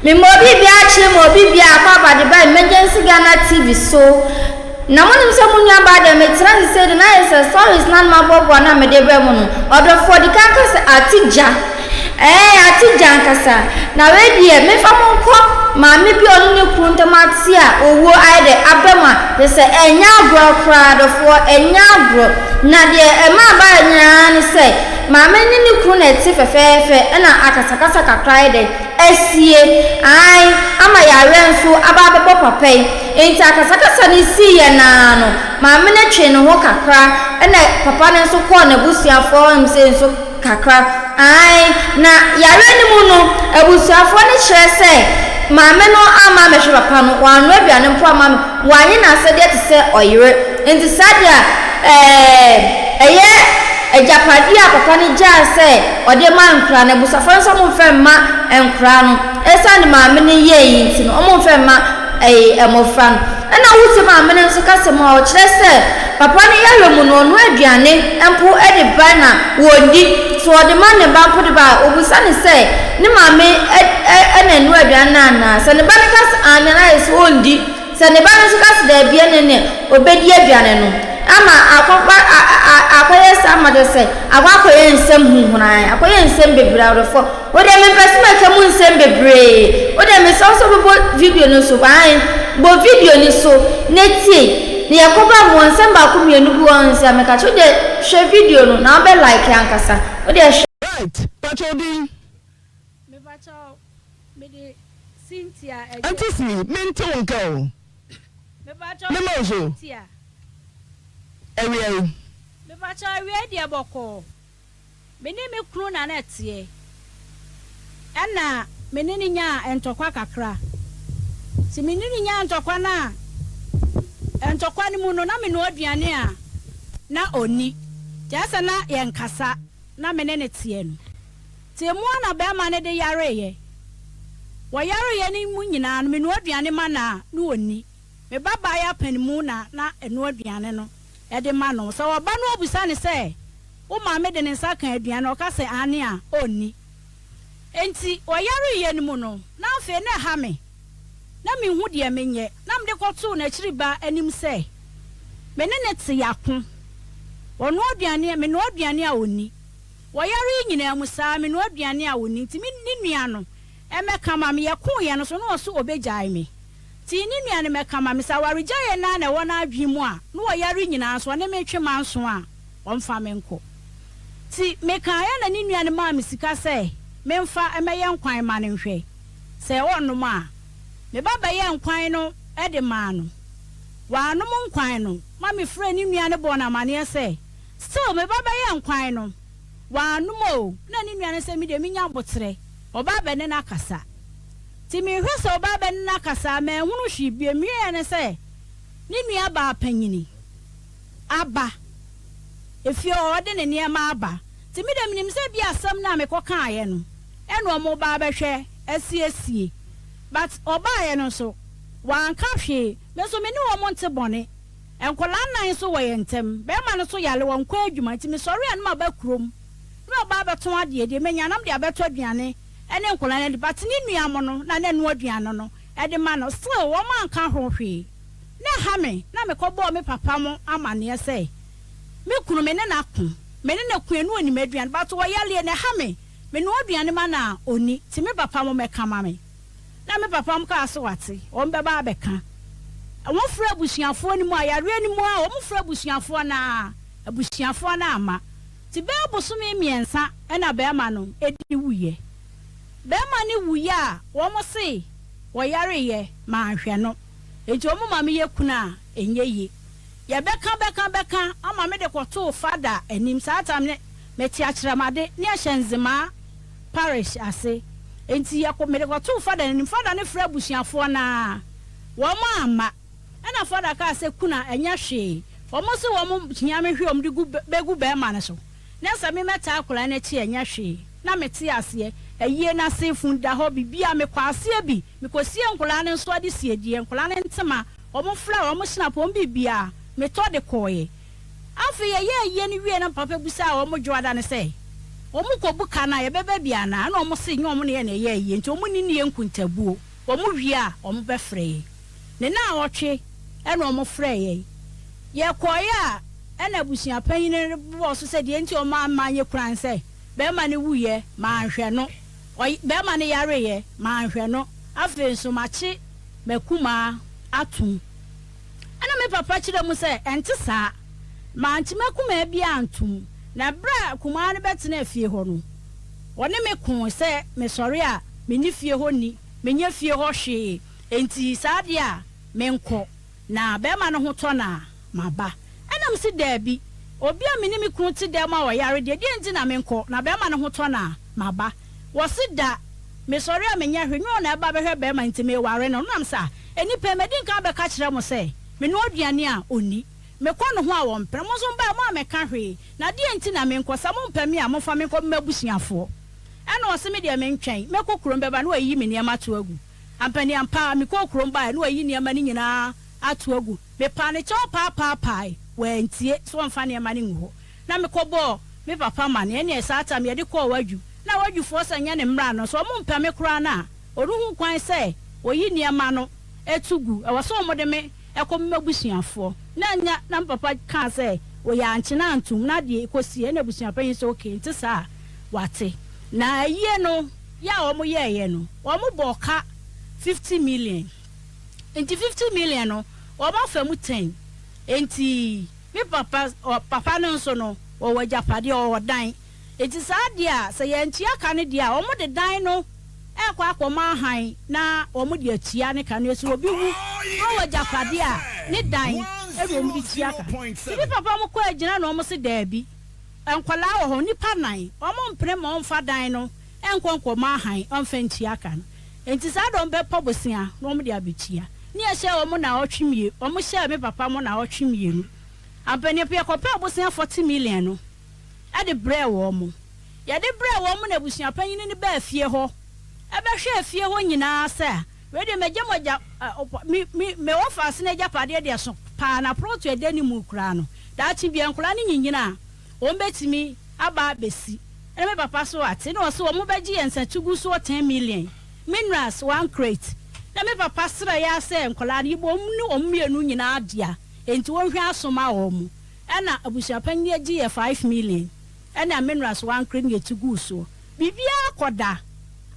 Me mobi bi achi mobi bi akwa de ba emergency Ghana TV so na monim se munya ba de metra se de na is stories nan mabobo na me de ba mu no odo for the campus atija atija nkasa na we die me fa mo nko ma me bi onu ne kuntamati a owo ai de abema de se enya agro kra do for enya agro na de e ma ba nya ni se ma me ni kru na ti fefefe na akasakasa kakra de esie ai ama ya renso aba bebo papai enti akasakasa ni si ye na no ma me na twe no ho kakra na papa ne so ko na busuafo am se so kakra ai na yare ni mu no abusuafo ne kire se ma me no ama me hwe papa no wa no aduane mpo ama me wa nye na se de te se oyere enti sadia ejapadi papa ni ja se ode ma nkra na busuafo nso mo fe ma nkra no esa ni ma me ni ye yi ti no mo fe ma emofra no na wuti ma me nso kase mo o kire se papa ni yalo mu no no aduane empo ede ba na wondi so ode ma ne ba po de ba obusa ni se ni ma me ene no aduane na se ne ba ni kase anya na is wondi se ne ba nso kase da bia ne obedi aduane no ama akoye sama de se akoye nsem huhunan akoye nsem bebre awrefo ode me pesima ke mu nsem bebre ode me so bo video no so ban bo video ni so netie ne yakoba mo nsem ba ko mienu bu on se ameka cho de share video no na be like ankasa ode right pachodi me bacho me de Cynthia antisi mento nko me bacho Cynthia ewe me bacho ewe dia boko me ni me kru na na tie ana me ni nya entokwa kakra si me ni nya entokwa na entokwa ni mu no na me no aduane a na oni jasa na ye nkasa na me ne tie no tie mu na be ma ne de yare ye wo yare ye ni mu nyina no me no aduane ma na no oni me baba ya panimu na eno aduane no ede ma no so oba no obusa ne se wo ma me de ne nsa kan aduane o ka se ane a oni enti wo yare ye ni mu no na afi na ha me na me hu de menye na me de kwoto na chiri ba anim se me ne te yakon wo no aduane me no aduane a oni wo yare nyina mu sa me no aduane a oni ti me ni nua no emeka ma me yakon ye no so no so obejai me ti ni nua ne meka ma me sa waregya ye na wona adwimu a no wo yare nyina so ne metwe manso a wonfa me nko ti meka ya na ni nua ne ma me sika se memfa emeye nkwan ma ne nhwe se wonnom a me baba ye nkwan no ede ma no wa no nkwan no ma me frɛ ni nua ne bo na ma ne se still me baba ye nkwan no wa no mo na ni nua ne se me de me nya botre oba be ne na kasa ti me hwe se oba be ne na kasa ma hunu hwi bie me ye ne se ni nua ba panyini aba efi o de ne ne ma aba ti me de minim se bi asam na me koka aye no eno mo ba be hwe asiesie but oba aye no so wan ka hwe me so me ni wo mo nte bone enkola nan so wo ye ntem be ma no so yale won kwa adwuma ti me sori an ma ba krom no ba ba ton ade de me nyanam de abeto aduane ene enkola ne but ni nua mo no na ne no aduane no e de ma no still wo man ka ho hwe na ha me na me kobo me papa mo amane se me kunu me ne na kun me ne na kun enu oni me aduane but wo yale ne ha me no aduane ma na oni ti me papa mo me kama me na me papa mo ka so wate wo mbe ba abeka won fra abusuafo ni mu ayare ni mu a wo fra abusuafo na ama ti be bosume miensa na be ma no edi wuye be ma ni wuye a wo mo se wo yare ye ma hwe no eji o mo ma me ye kuna enye yi ye beka ama me de kwoto fada anim saata me ti akyeramade ne ahyenzema parish ase enti ye ko me de kwoto fada anim fada ne fra abusuafo na wo mo ama ana fada ka se kuna enya hwe wo mo se wo mo nyame hwe om de begu be ma ne so na sa me meta akura na chi enya hwe na me ti ase eyie na se funda ho bibia me kwase bi me kosie nkula ne nso ade sie die nkula ne ntema wo mo fla wo mo snap wo bibia me to de koye afi ye ni wie na papa busa wo mo dwoada ne se omu ko buka na ye bebe bia na na omu se nyom ne ye na ye yi nti omu ni ne nkuntabuo omu wi a omu be frɛ ne na wotwe e na omu frɛ ye koya e na busia panyin ne bo so se de nti omu amanye kuran se be ma ne wuye ma nhwɛ no be ma ne yare ye ma nhwɛ no afi so machi makuma atum ana me papa kire mu se ente saa ma nti makuma bia antum na bra kuma ne betena afie ho no wone me kun se me sori a me ni fie ho ni me nya fie ho hwe enti saa de a me nko na be ma no ho to na maba enam si da bi obi a me ni me kun ti da ma wo yare de enti na me nko na be ma no ho to na maba wo si da me sori a me nya hwe nyo na eba be hwe be ma nti me ware no nam sa eni pe me din ka be ka kire mo se me no aduane a oni me kono ho a wo mpre mo so mba mo a me ka hwe na de enti na me nkosa mo mpa mi a mo fa me ko mabusiafo ena o se me de me ntwen me kokoro mbeba na wayi me niam ato agu ampani ampa me kokoro mba na wayi niam ni nyina ato agu me pa ne cho pa wa ntie so mfa niam ni ngo na me kobo me papa ma ne ene esa me de ko waju na waju fo sanya ne mra no so mo mpa me kura na oruhu kwan se wayi niam no etugu e wo so mo de me ekom mabusiafo na nya na papa ka say o ya anchina antum na de ekosie na busiapan so okay nti sa wate na ye no ya o mo ye no o mo boka 50 million enti 50 million no o ma fa mu 10 enti mi papa no so no o wajapade o dan enti sa dia se ye ntia ka ne dia o mo de dan no ekwa akoma han na o mo de atia ne ka no so obi wu o wajapade a ne dan ewe mu di tiaka bi papa mo kwa agina na omo se daabi enkwala wo ho nipa nan omo mpre mo mfa dan no enkonko ma han onfa ntiaka no enti sa do mbe pobosia na omo de abetia ni ehye omo na otwemie omo hye me papa mo na otwemie nu ampani pe ko pe obosia 40 million no ade bre wo mo ya de bre wo mo na busia panyin ni ba afie ho ebe hwe afie ho nyina sa we de meje moja me ofa se na japade de so pa na proto edeni mu kura no da chi bia nkura ni nyinyina o mbetimi aba besi ene me papa so ate na o so o mo beji ensa tugu so 10 million minerals 1 crate na me papa sra ya se nkura ni bo mu o mienu nyina adia enti won hwe asoma o mu ena abusuapan ni agi 5 million ena minerals 1 crate ni tugu so bibia akoda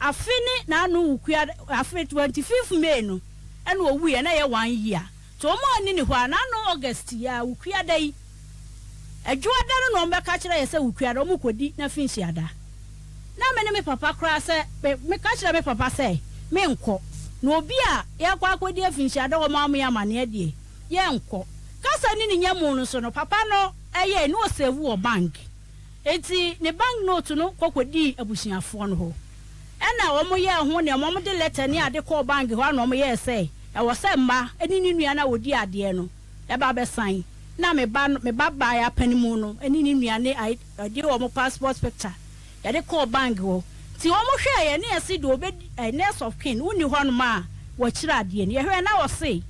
afini na anu ukua afi 25 May no ena owu ye na ye 1 year to mo ni ni hwa na no August ya ukua dai adwada no mbe ka kire ye se ukua do mo kodi na finshi ada na me papa kra se me ka kire me papa se me nko na obi a ye kwa kodi afinshi ada wo ma ya mane de ye nko kasa ni nyamu no so no papa no eye no save wo bank enti ne bank note no kokodi abusuafo no ho ena wo mo ye ho ne mo de letter ni ade call bank ho na mo ye say e wo se mma eni ni nua na wodi ade no e ba be sign na me ba ya panimu no eni ni nua ne ade wo mo passport picture ya de call bank ho ti wo mo hwe ye ne esi de obe nurse of kin woni ho no ma wo kira ade ne ye hwe na wo se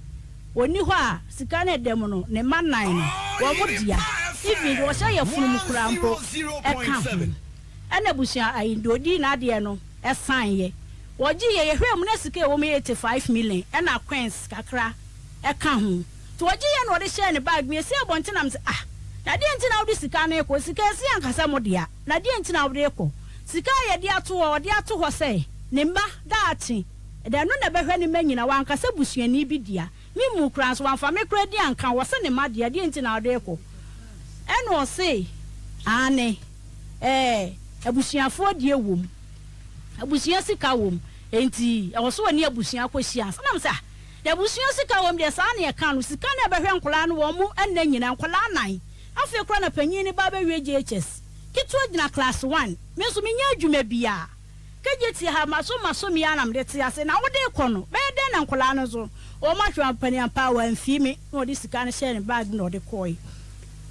oni ho a sika na dem no ne manan no wo mo dia even wo se ye funu mu kura mpo e ka ena busia ayindodi na ade no esanye woji ye hwe mu na sika wo me 85 million ena coins kakra e ka ho to woji ye no de share ne bag me se abonte nam se na de enti na wo de sika na ekọ sika si ankasa mo dia na de enti na wo de ekọ sika ye de ato wo de ato ho se ne mba daati de no na behwe ne manyina wa ankasa busuani bi dia mi mu kran so wanfa me kra di anka wo se ne ma dia de enti na wo de ekọ eno se ane abusuafo die wom abusua sika wom enti e wo so wani abusua kwahia sanam sa de abusua sika wom de sa na e kan no sika na behwe nkola no wo mu enna nyina nkola nan afi kra na panyin ni ba behwe JHS kitu agina class 1 me so menya adwuma bia kageti ha maso mi anam de te ase na wo de kono be de na nkola no so o ma hwa pani ampa wa mfimi no de sika na share bag no de koi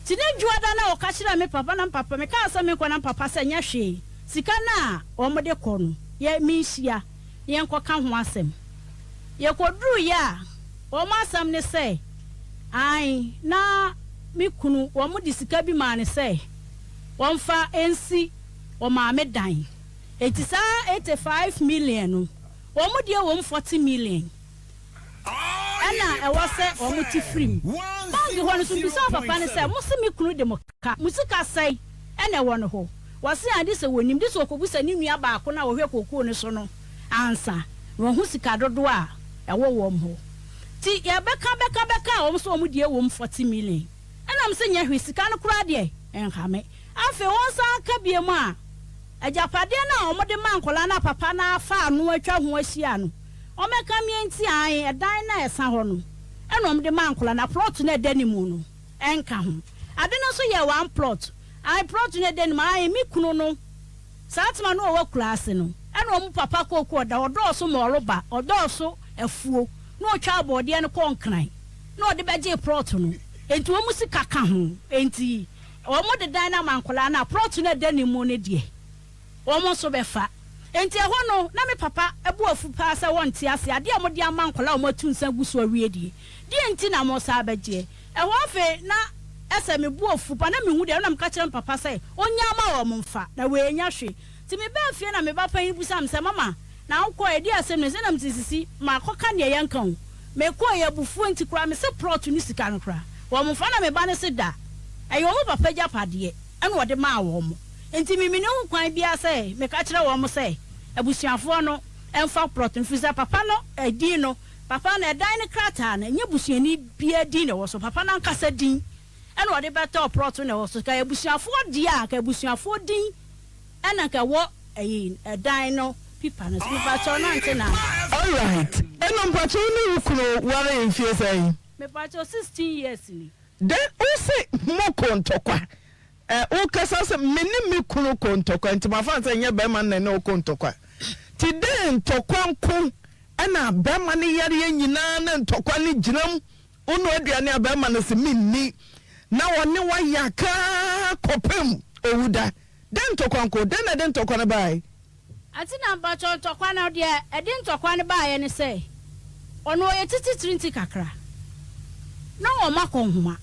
tine juada na o ka kira me papa na papa me ka asa me ko na papa sa nya hwe sika na o mo de kono ye mi hia ye nko ka ho asem ye koduru ya o ma asam ne se ai na mi kunu o mo de sika bi ma ne se won fa ensi o ma me dan enti sa 85 million no o mu de wo 40 million ana e wo se o mu ti free bangi ho no so bi sa papa ne se musi mi kunu de mo ka musika sai ene wo no ho wose ade se wonim de so kobusa ni nua ba ko na wo hwe kokoo ne so no ansa wo hu sika dodo a e wo ho ti ya beka o so mu de wo 40 million ana m se nya hwe sika no kura de enhame afi won san ka bie mu a ajapade na o mo de mankola na papa na afa anu atwa ho ahia no o meka mienti an edan na esa ho no ena o mo de mankola na plot na edani mu no enka ho ade no so ye one plot I plot na edani ma ai mi kunu no satma no o class no ena o mo papa kokoo da odo so mo roba odo so afuo no twa abode no konkran no de beje plot no enti o mu sika ka ho enti o mo de dan na mankola na plot na edani mu ne de o mo so befa enti ho no na me papa ebu afu pa sa wonte ase ade a mo de amankola o mo tunsa guso awie die die enti na mo sa beje ho afi na ese me bu afu pa na me hu de na me ka kire papa sai onya ma o mo mfa na we nya hwe ti me ba fie na me ba pan ibusa me se mama na akọ edi asem ne se na me sisi ma akọka ne yankan me ko ye bufu enti kura me se plot ni sika no kura wo mo mfa na me ba ne se da ayo mo papa ja pade ene wo de ma wo mo enti mimine hu kwan bia se me ka kire wo mo se abusuafo no emfa plot mfisa papa no edi no papa na edan ne krata na nya busuani bia di na wo so papa na nkasa din ene wo de beto plot na wo so ka abusuafo di a ka abusuafo din ena ka wo edan no pipa no pipa cho na ntena all right eno mpacho ni ukuro ware mfie sai me pacho 16 years ni then o se mo kontokwa o kasa se meni me kunu kontokwa ntima fa se nya be man na no kontokwa ti den tokwa nko ana be man yare nyina na ntokwa ni ginam onu aduane abe man se minni na woni wa yaka kopem owuda den tokwa nko den na den tokwa na bai ati na pacho tokwa na de den tokwa ne bai ne se ono ye titi trinti kakra no o makonhuma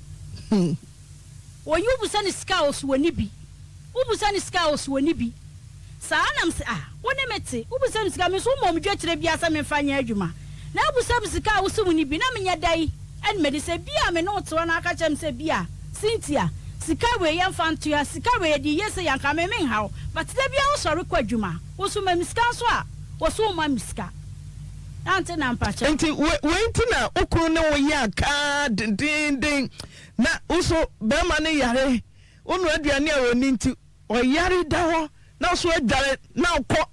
Oyubu sani ska oswani bi. Ubu sani ska oswani bi. Sa anam se woni mete. Ubu sani ska me so mom dwetire bia sa me fanya adwuma. Na ubu sani ska oswani bi na me nya dai. En me de se bia me no to na aka chem se bia. Cynthia, sika we yam fanto ya sika we di yese yanka me men hawo. But de bia wo sori kwa adwuma. Wo so ma miska so a, wo so ma miska. Ante na mpacha. Enti we na okuru ne wo ya ka din na uso be ma ne yare onu aduane a woni nti o yare da ho na so adare na okọ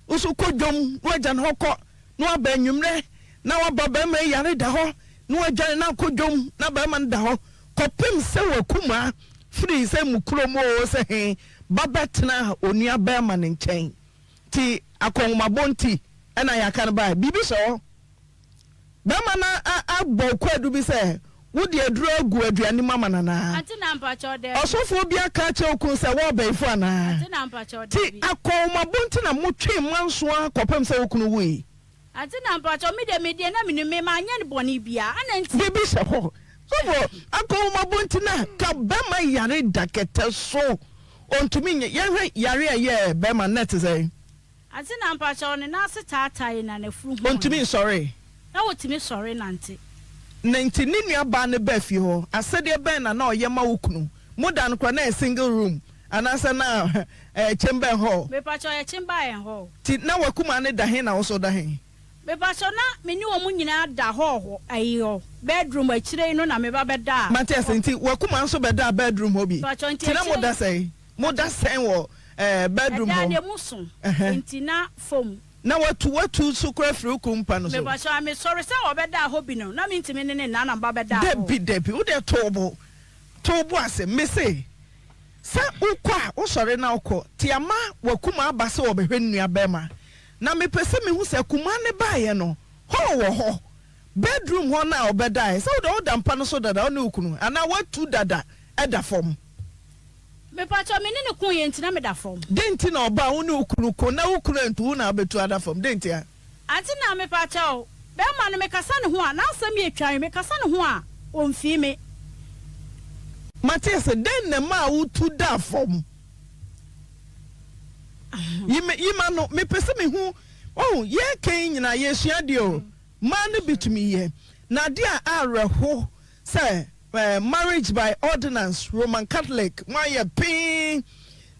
uso kodom no agya na hokọ no aba nwumre na waba be ma yare da ho no agya na kodom na be ma da ho kopem se wakuma free se mukuro mo se he babetna oni aba ma ne nchen ti akonmabonti ena yakane ba bibi so be ma na agbo kwadu bi se wodi aduro agu aduane mama nana ati na mpacho de osofo bia ka che okun se wo baifo ana ati na mpacho de ti akonmabonti na motwe manso akopem se okunu wi ati na mpacho me de na me ma anya ne boni bia ana nti bibi se ho so akonmabonti na ka be ma yare dakete so ontumi nye yare aye be ma net say ati na mpacho ne na se taatai na na furu ontumi sorry na wotimi sorry nante nti nini ba ne ba fi ho asede ben na oyema wukunu modan kwa na single room anasa na chamber hall me pacho ya chamber hall ti na wakuma ne da he na wo so da he me pacho na meni wo munyina da hall ayo bedroom akire no na me ba beda Matias nti wakuma nso beda bedroom ho bi ti na moda sen wo bedroom ho da ne muso nti na form na watu sukura free kumpa no so me bacha me sorry say obeda hobi no na me ntimi ne na na ba beda debi wo de tobo ase me say sa ukwa wo sorry na ukọ ti ama wakuma abase wo behwe nnua bema na me pese me hu se kuma ne baaye no ho bedroom ho na obeda say wo da mpa no so dada oni ukunu ana watu dada eda form me pacho me ne kun ye ntina me da fom denti na oba wo ne ukuru ko na ukuru ntu na betu ada fom denti a ati na me pacho be ma no me kasa ne ho a na asem ye twan me kasa ne ho a omfi me Matias den ne ma wo tu da fom yima no me pese me hu oh ye kan nyina ye sua de o man bitumi ye na de a areho say marriage by ordinance Roman Catholic why pin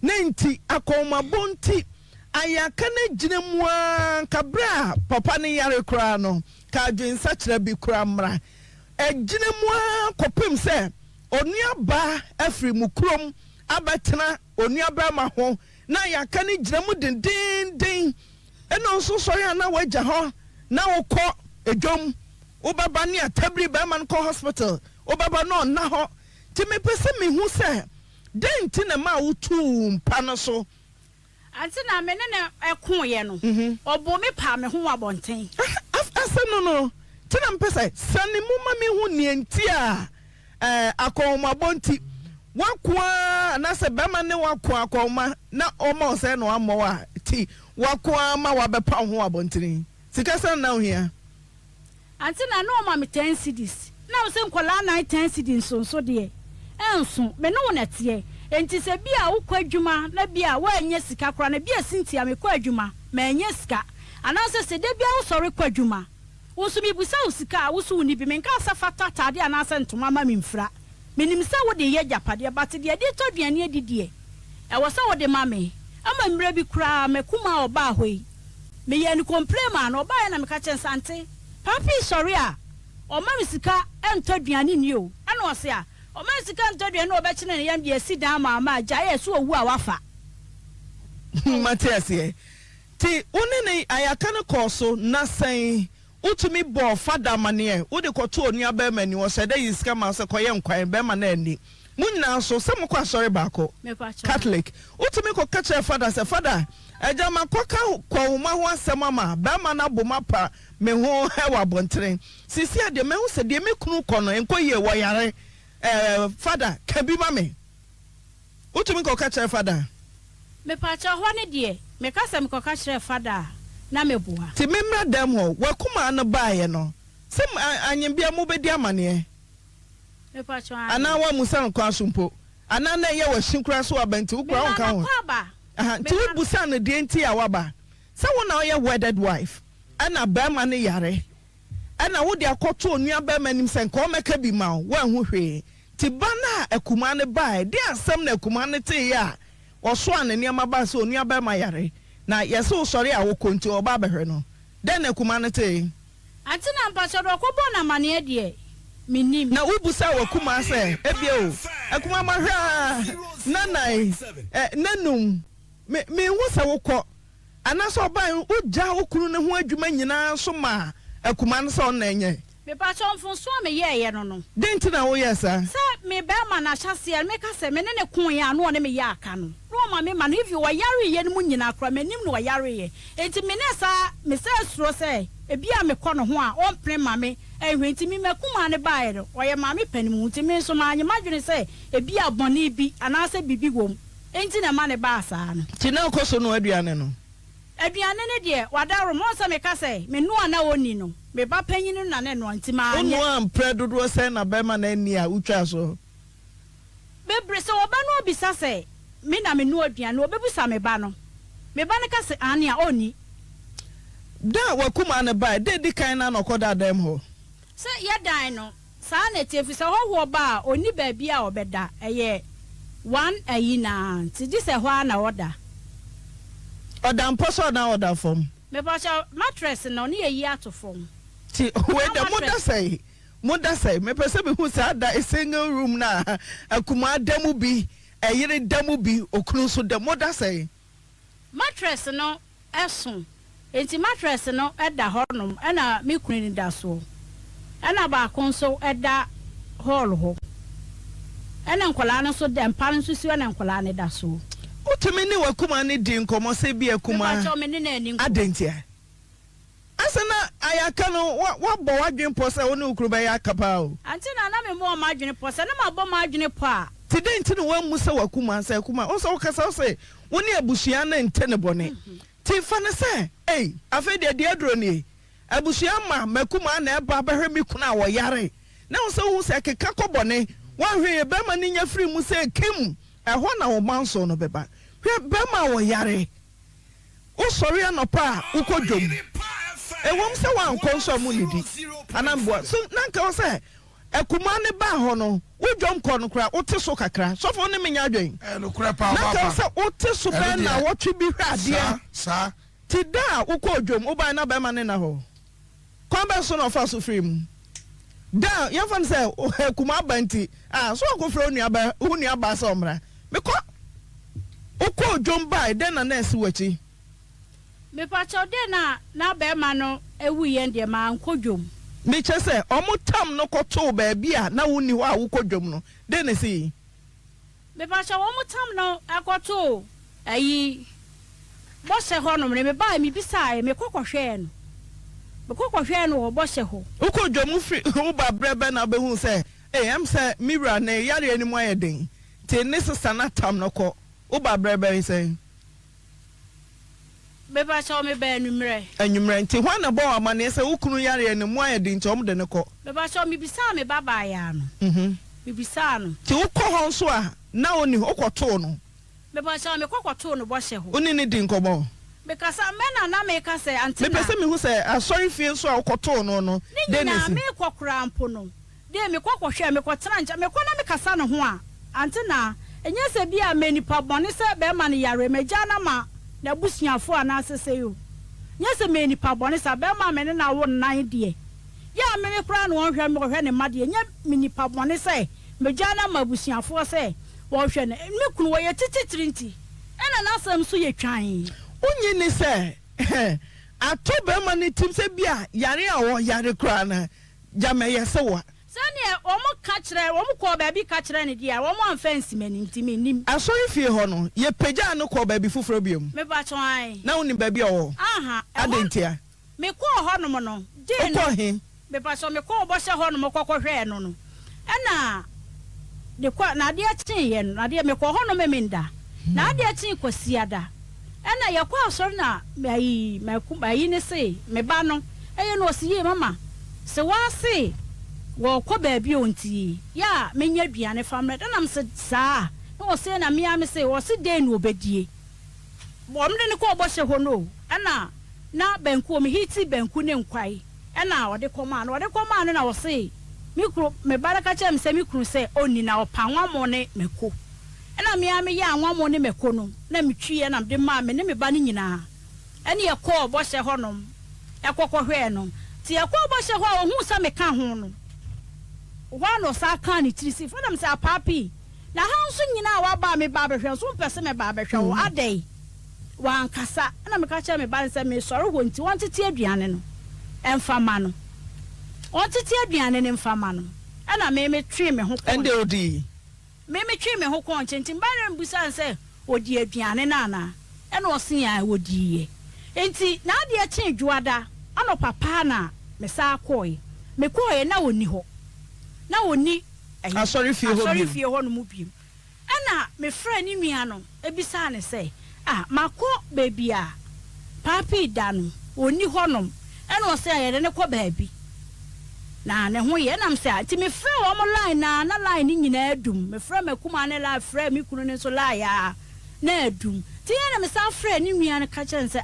nenti akoma bonti ayaka na ginamwa kabra papa ne yare kra no ka dwensa kira bi kra mra ginamwa kopem say onua ba afri mu krom abatena onua ba ma ho na ayaka ne ginamu den eno so sori na waja ho na wokọ edwom obaba ne atabri ba man ko hospital obaba no na ho ti me pese me hu se denti na ma wutu mpa no so anti na me ne ekon ye no obo me pa me ho abonten asa no ti na mpese sane mu ma me hu ne enti a akoma bonti wakwa na se ba ma ne wakwa akoma na omo se no amo a ti wakwa ma wabepa ho abonten sika san na ohia anti na no ma me 10 cedis na se nkola na 10 cedis so de enso me no na tie enti se bia wokwa adwuma na bia wa anya sika kora na bia sintia me kwa adwuma ma anya sika ana se de bia wo sori kwa adwuma wo so mi busa usika wo so ni bi me nka safata tade ana se ntoma ma me mfra menim se wo de ye japade bate de de to duane adidie e wo se wo de ma me ama mra bi kura me kuma oba hoi me ye ni complain ma no oba ya na me ka chen sante papi sorry a o ma me sika ento duane ni o ana wo se a o ma sika ento duane oba chi na yam de si dan ma ma ja ye so owu a wafa Matias ye ti one ne ayaka ne koso na sen utumi bo fada mane wo de koto onua ba ma ni wo se da yiska ma se koye nkwan ba ma na ani munyina so se mko asori baako Catholic utumi ko kache fada se fada eja ma koka kwa uma ho asema ma ba ma na boma pa me ho he wa bontere sisi ade me ho se de me kunu kono enkoye wo yare fada kabi ma me utumi ko kache fada me pacha ho ne de me kasa me ko kache fada na me boa ti memra dam ho wakuma na baaye no sem anyembia mo bedi amane me pacha ana wa musan kwa sumpo ana na ye wa shinkura so abanti ukura onka ho ti we busan na de enti a waba se wo na ye wedded wife ana ba ma ne yare ana wo de akoto onua ba ma nim sen ko meka bi ma wo hu hwe ti bana akuma ne baaye de asem na akuma ne te ya oso an ne ma ba so onua ba ma yare na yeso sori a wo konti oba behwe no den akuma ne te anti na mpacho do ko bo na mane de minim na ubusa wakuma se ebio akuma mahwa nanai nanum me wosa wokọ anaso ban uja okunu ne ho adwuma nyina so ma akuma ne so na enye me pa cho mfunso me ye no denti na wo yesa se me be ma na hyase me ka se me ne kun ya no ne me ya aka no no ma me ma no if you wayare ye no nyina akra me nim no wayare ye enti me ne sa me se suro se ebia me kọ no ho a on pre ma me ehwenti mi makuma ne bae no oye ma me panimu nti me so ma anya madwene se ebia bone bi anase bibi wom enti na ma ne ba asa no ti na koso no aduane no aduane ne de wadaro mo se me ka se me no ana woni no me ba panyin no na ne no nti ma anya ono am pre dodo se na be ma na ni a utwa so bebre se oba no obisa se me na me no aduane obebusa me ba no me ba ne ka se ane a oni da wakuma ne bae de kan na no koda dem ho se ye dan no sa na tiefi se ho ba oni ba bia obeda eye 1 ayi na ti di se ho na oda oda mposo na oda fom me ba cha mattress no ni ayi atofom ti we de moda say me pese be hu sa da a single room na akuma damu bi eyire damu bi okunu so de moda say mattress no eson enti mattress no eda honom na me kunu ni da so ana ba konso eda hall ho ana nkola no so de mpa no so na nkola ne da so utumi ni wakuma ni di nkomo se bi akuma adentia asana ayaka no wa bo wadwen po se woni ukuru be yakapa o anti na me mo madwene po se na ma bo madwene po a tidenti no wa musa wakuma se akuma o so kasa se woni abusua na ntene bone ti fa ne se afa de adro ni abusua ma makuma na eba behwe mi kuna wo yare na wo se hu se keka kobone wa hwe be ma ni nya firi mu se kim eho na wo manso no beba hwe be ma wo yare o sorry anopa uko dwom ewom se wan konso mu nidi anamboa so nanka o se ekuma ne ba ho no wodwom kɔ no kra wote so kakra sofo ne menya adwen no kra pa ba nanka o se wote so be na wotwe bi hwa ade sa ti da uko dwom wo ba na ba ma ne na ho kwa ba so no fa so free mu da yan fan se ekuma banti so ko frɛ onuaba onuaba sa omra mekɔ uko dwom ba de na nurse wachi me pacho de na be ma no ewu ye de ma nkodwom me che se omutam no koto ba bia na woni ho a wukodwom no de na si me pacho omutam no akoto ayi bo se ho no me ba mi bisa me kokohwe no me kokohwe no wo bo se ho wukodwom fri wo ba brebe na be hu se am se mira na yare ani mo ayeden te ne sesa na tam no ko wo ba brebe se beba cho me be anumre nti hwa na bo amane se wukunu yare ne mo ayedi nti omde ne ko beba cho me bisa me baba ya no me bisa no ti wukɔ ho nso a na oni okoto no beba cho me kokoto no bo hye ho oni ne di nkomo me kasa me na me ka se antina me pese me hu se asori fie nso a okoto no no de na me kokora mpo no de me kokohwe me kotena nja me kona me kasa no ho a antina enye se bia me nipa bone se be ma ne yare magya na ma na busuafo ana asese yo nyese me nipa bone sa be ma me ne na wo nan de ya me me kura no hwe me hwe ne made nya me nipa bone se magya na ma busuafo se wo hwe ne me kunu wo ye tititrinti ena na asam so ye twan unyi ni se ato be ma ne tim se bia yare a wo yare kura na jame ye se wa sane omo ka kire omo ko ba bi ka kire ne dia omo anfansi mani ntimi nim asori fie ho no ye pagya no ko ba bi fufuro biom me ba chwan na woni ba bi owo aha adentia me ko ho no mo no de no ko he me ba so me ko bo se ho no mo kokɔhwɛ no no ɛna de kwa na de atin ye no na de me ko ho no me minda na de atin kwasiada ɛna ye ko asori na ayi mayi ne se me ba no ɛye no osiye mama se wa se wo ko ba bi onti ya menya duane famre da nam se saa na wo se na mia me se wo se de no obedie bo mde ne ko bo hye ho no ana na banku me hiti banku ne nkwai ana wo de koma na wo se mikro me baraka chem se mikru se oni na opa nwamo ne meko ana mia me ya nwamo ne meko no na metwie na de ma me ne me ba ne nyina ene ye ko bo hye ho no ekokɔhwe no ti ye ko bo hye ho a ohun sa me ka ho no wano sa kan ni trisi fodam sa papi na hanso nyina wa ba me ba behwe so mpese me ba behwe wo adai wan kasa na me ka kye me ba nse me soro ho nti won tete aduane no emfama no won tete aduane no emfama no ana me twe me ho ko ende odi me twe me ho ko ntintin ba na mbusa nse odi aduane na ana ena osin ya odi ye enti na ade a kye dwuada ano papa na me sa koye me koye na oni ho na woni asori fie ho no mu biem ana me fra ni nua no ebisa ne se mako baby a papi da no oni ho no ana o se ayere ne kɔ baabi na ne ho ye nam se ti me fra wo mo line na line ni nyina adum me fra makuma ne la fra mi kunu ne so la ya na adum ti ye na me sa fra ni nua ne ka kyen se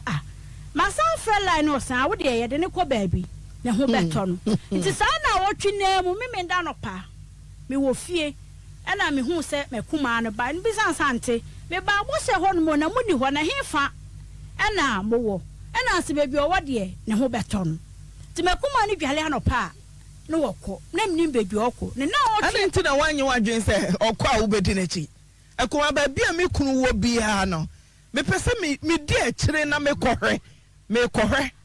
ma sa fra line o san wo de ye de ne kɔ baabi ne ho beto no nti sa na wo twi na mu me nda no pa me wo fie ana me hu se makuma no ba nbi san sante me ba bo se ho no mo na muni ho na hefa ana mo wo ana se baabi o wo de ne ho beto no ti makuma ni dwale anopa no wokɔ na mnim bedu ɔkɔ ne na wo twi nti na wanye wadwen se ɔkɔ a wo bedi n'achi akoma ba bia me kunu wo bia no me pese me di akire na me kɔhwɛ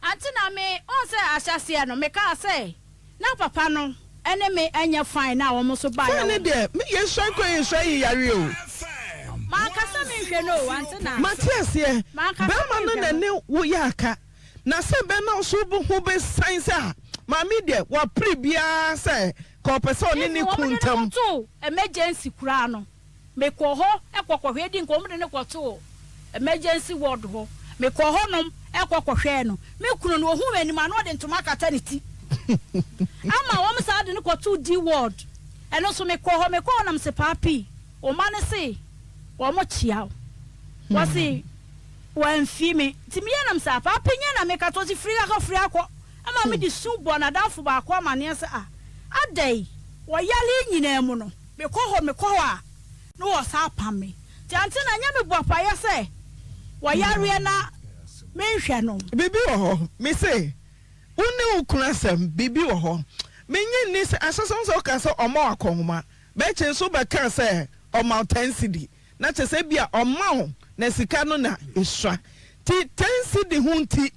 anti na me on se ahyase no me ka se na papa no ene me anya fine na wo mo so ba ya ne de me ye swan ko ye swan yare o ma ka se me hwe no anti na Matias ye be ma no na ne wo ya aka na se be na so bu ho be science a ma me de wa pre bia se ko person ni kuntam to emergency kura no me ko ho ekokɔhwe di nko mo de ne ko to emergency ward ho me ko ho nom ekokɔhwe no me kunu no ohu wani ma no de ntoma kata ne ti ama wo msa de ne ko to D ward eno so me ko nam se papi o ma ne se wo mo chia wo se wan fi me ti me yanam sa papa nya na me ka to ti free akọ ama me di subo na danfo ba akọ amane se adai wo yale nyina mu no me kọ ho a no wo sa pam me ti ante na nya me bo pa ye se wo yare na me hwe no bibi wo ho me say woni ukunasem bibi wo ho menye ni se asasonso ka se omo akonhoma be che so be ka se omo 10 cedi na che se bia omo na sika no na esua ti 10 cedi hunti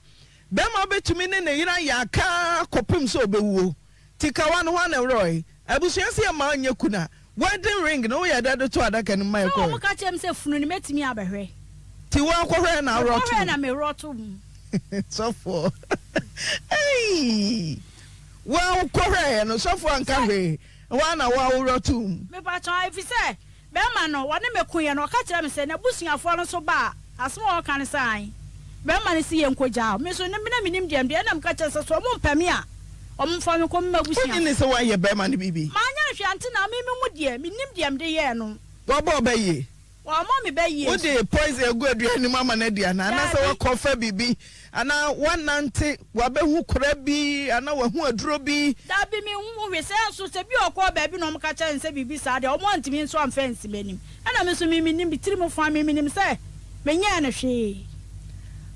be ma betumi ne yira ya ka kopim so obewuo ti kawa no ho na roy abusuan se ma anya kuna wedding ring no ya dado to adaka no mai ko no ka chem se funu ni metimi abehwe ti wa kohwe na roto kohwe na me roto so for hey well kohwe no so for anka hwe wa na wa roto me pa chan ifi se be ma no wone me kun ye no ka kire me se na busuafo no so ba asmo o kan sai be ma ne si ye nkogya me so ne me na minim dem de na me ka kire se so mo mpame a omfa me ko me busuafo ni se wa ye be ma ne bibi ma nya hwe ante na me mu de minim dem de ye no wo bo be ye wa mo me be ye wo de poison egu aduani mama na dia na na se wo kofa bibi ana wanante wa be hu kora bi ana wa hu aduro bi da bi mi hu hwe se so se bi okọ ba bi no mo ka cha nse bibi sa de o mo ntimi nso am fence benim ana me so mi nim bitiri mo fa mi nim se me nya na hwe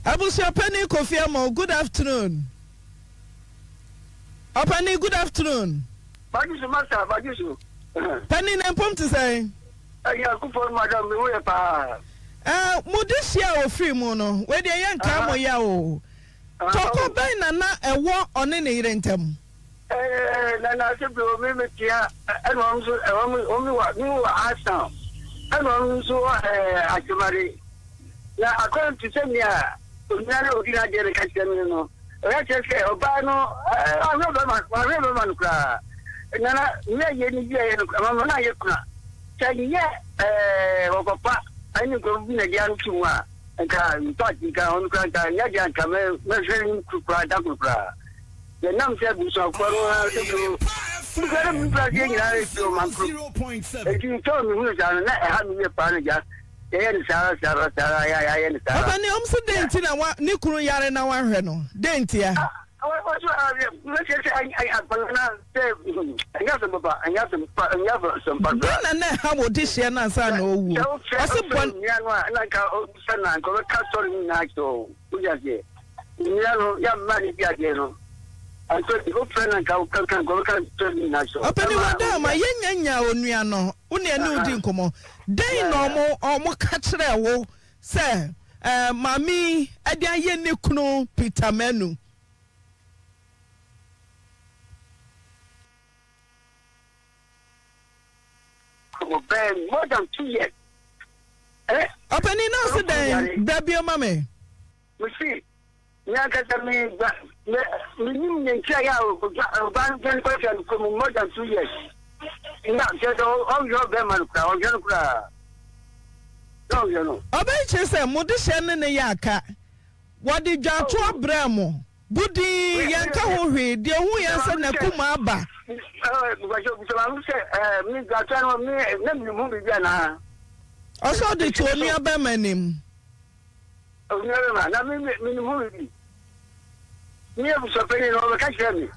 abusu Penny Kofi Amo, good afternoon. Penny, good afternoon. Bajusu master, bajusu. Penny nempom to say. Ya ku for madam me we pa. Modisia o free mu no. We de yan ka mo ya o. Toko ben na ewo one ne yire ntem. Na se bi o me tia eno nso o mi wa asa. Eno nso ajumari. Na according to say me Unyana ukina jere kachemi no. Oya chese obano arebe man kra. Nana ye ni ye no mama na ye kuna. Chani ye wapapa ani ko bi na jan tuwa. Nka ntoti ka on kra ta nya jan ka me sheri kra da kra. Ye nam se bu so kwaro so. Ngara mi pra ye nya re so man kro. E ti to mi hu ja na e ha mi ye pa na ja. Ya ni sara. Papa ni omso denti na wa ni kunu yare na wa hwe no. Denti ya. Na na ha wo di hye na sa na owu. Ose bon na ka sana ko ka story na to. Ujaje. Ni ya mani bia je no. Anto ko friend ka ko story na so. Papa ni wada ma yenya onua no. Une ani udi nkomo. Den no omo ka kire wo se mami ade aye ne kunu Peter Manu. More than 2 years. Openi na so den dabio mame. We see. Nyaka tami minim ntia ya o ban ten question for more than 2 years. Ina jedo o yo be man kra o yo kra. Yo no. Obai chese modishe ne ya aka. Wodi dwato abramo. Budi yanka ho hwe de hu yansa na kuma aba. Mi dwato no mi na mi mu bi na. Oso de to oni aba manim. O ni aba na mi mu bi. Mi e bu so pe ni no ka kire mi.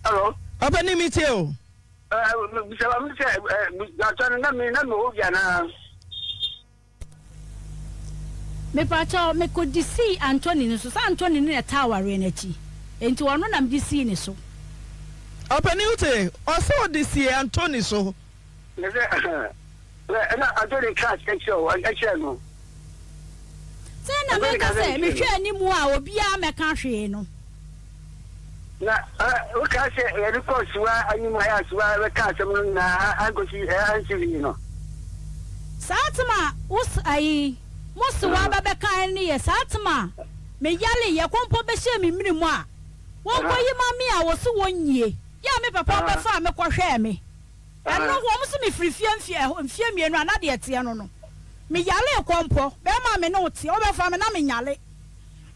Hello. Oba ni mite o. Bisaba mi se dwato na mi ho bia na. Me pacho me ko disi Anthony no so Anthony ne taware na chi enti wono na me disi ni so Openi ute oso disi Anthony so na Anthony catch show actually no se na me ka se me hwe ani mu a obi a me ka hwe no na o ka se e report wa ani mu ya suwa we ka se mu na agosi ansi no satma us ai Musuwa baba kan ni ye satma me yale ye kompo be hye me mirimu a won koyi mami a wo so wonnie ya me papa be fa me kohwe me eno wo musu me frifie mienu ana de ete no me yale kompo be ma me no te o be fa me na me nyale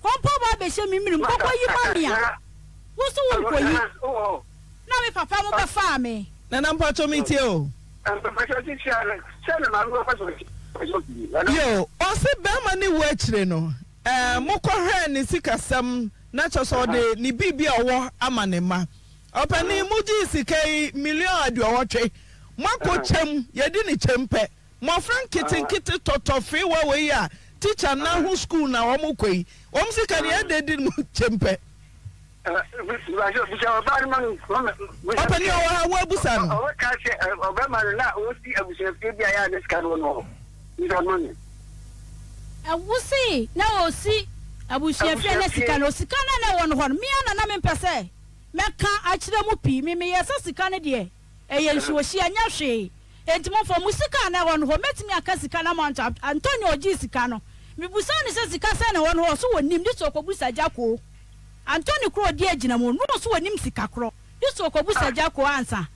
kompo ba be hye me mirimu koyi mami a wo so won koyi na me papa mo be fa me na nampa to mite o papa to ti sha na ma go fa so Yo, ose bema ni wechire no. Moko hwe ni sikasam na choso de ni bibia wo amanema. Opani muji sikai million aduawotwe. Mako chem yedi ni chempe. Mo frank kiti totofi wa we ya. Teacher na hu school na wo mokoi. Om sika ni ededi mu chempe. Opani wa busa no. O ka se obema na o si abusuafie bia ya de sika no. Awusi na osi abusuafie na sika no sika na won ho me na me mpese meka akire mu pi me yesa sika ne de eye nsuohie anya hwe entimo fo mu sika na won ho metimi aka sika na mount Antonio oji sika no me busa ni se sika se na won ho so wonim di so kobusa jako Antonio kro di agina mu no so wonim sika kro di so kobusa jako ansa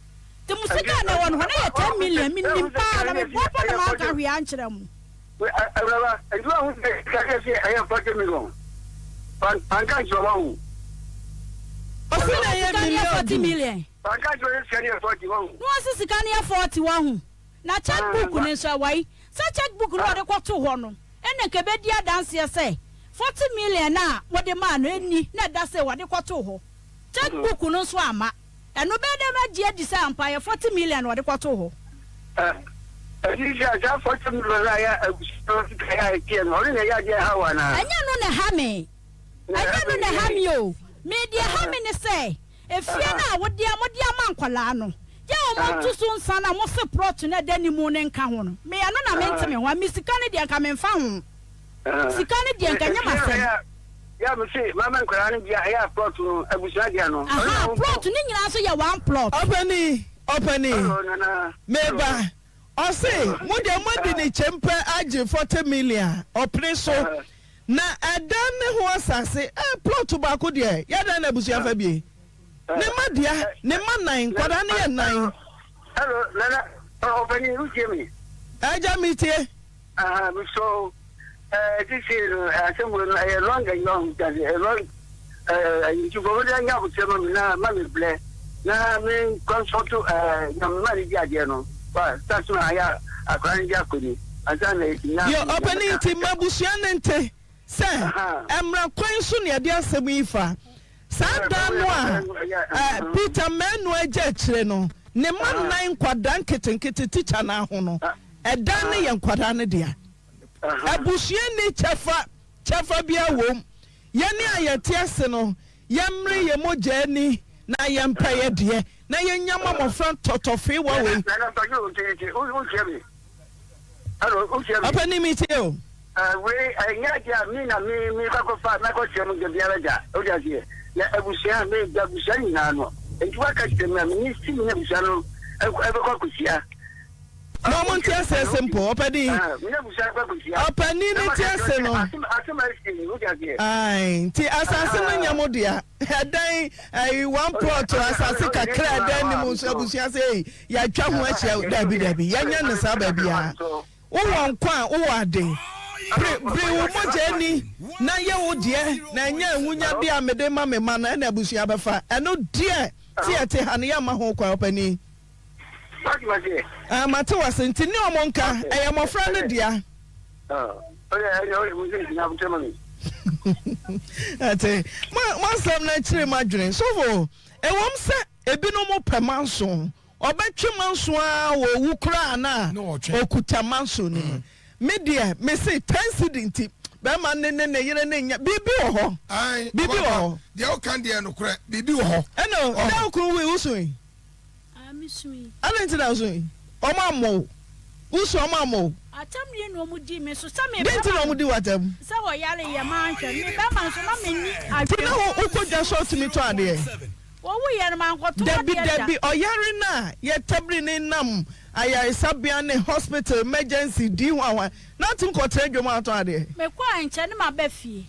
te mu sika na won ho na ye 10 million minim pa na me popo na ma ka hwe ankire mu Brava, I do want to say I have 40 million. Panka João. Osina 40 million. Panka João 41. No asikania 41. Na checkbook ne so wai. Sa checkbook no de kwato ho no. Ene kebedia dance ye say 40 million na wo de ma no eni na da say wo de kwato ho. Checkbook no so ama. Eno be de ma gie di say ampa ye 40 million wo de kwato ho. Anya no na hame. Anya no na hame o. Me dia hame ne say. Efia na wodi amodi amankwala no. Ya o mo tusu nsa na mo se plot na dani mu ne nka ho no. Me ya no na menteme ho. Me sika ne dia nka me mfa ho. Sika ne dia nka nya masem. Ya me say mama nkwala ne dia ya plot no abusia dia no. Aha plot ni nyina so ya one plot. Openi. Meba. Ose, mudi ni chempe aje 40 million. Opreso. Na adan ho asase plot baako de ya dan na busu afa bie. Ne madia, ne manan, kwada ne ye nan. Hello, Nana. Openi ujemi. Aja mitie. So this is assemble a long and long you go there now with na mami ble. Na me consult na mari dia no. That's why I can't get with it. Your opening to Mabusianente, sir. Emra Quensun, your dear Semifa. Sandanwa, Peter Manuel Jetcheno, Neman 9 quadran kitten teacher now, a Danny and quadana dear. A Busiani Chafa Bia womb, Yania Yatiaseno, Yamri Yamojani, Nayam Paya dear. Na yenyama mo front totofe wa we. Apa ni miteo? We nyaja mi na mi ka fa na ko chemu de biaraja. O ja sie. Ya abusia me da abusia ni na no. Enti wa ka chemu mi si ni abusia no. E ko kusia. No mo ntia se simple. Apa di? Mi abusia ko kusia. Apa ni ni tia se no. Asema isi o ja sie. Ai, ti asase no nyamodia. Dan ai one plot asase kakra dan ni mo abusia se ya twa ho ahia dabi yanya ne sa ba bia. Wo won kwa wo ade. Bre wo moja ni na ye wo de na nya nwunya bia mede ma me ma na abusia befa. Eno de ti ete ha ne ya ma ho kwa opani. Mate wasenti ni omonka eyamofra ne dia. Ate ma sam na chire madwene so vo ewom se ebinu mo pemanso obetwe manso a wo wukura na okuta manso ni media me say 10 cedinti be ma ne yire ne nya bibi wo ho bibi wo ho de o kan de no kure bibi wo ho eno de okuru we usun Misui. Anenti na usun omamo usu omamo Atam ye no mudi me so same denti no mudi watam se wo yare ye man hwe me ba man so na menni ati na wo ukoja short me to ade wo wo yare man kwato Debi oyare na ye tabri ni nam aya sabia ne hospital emergency di wa na tin ko tre dwom ato ade me kwa nche ne ma ba fie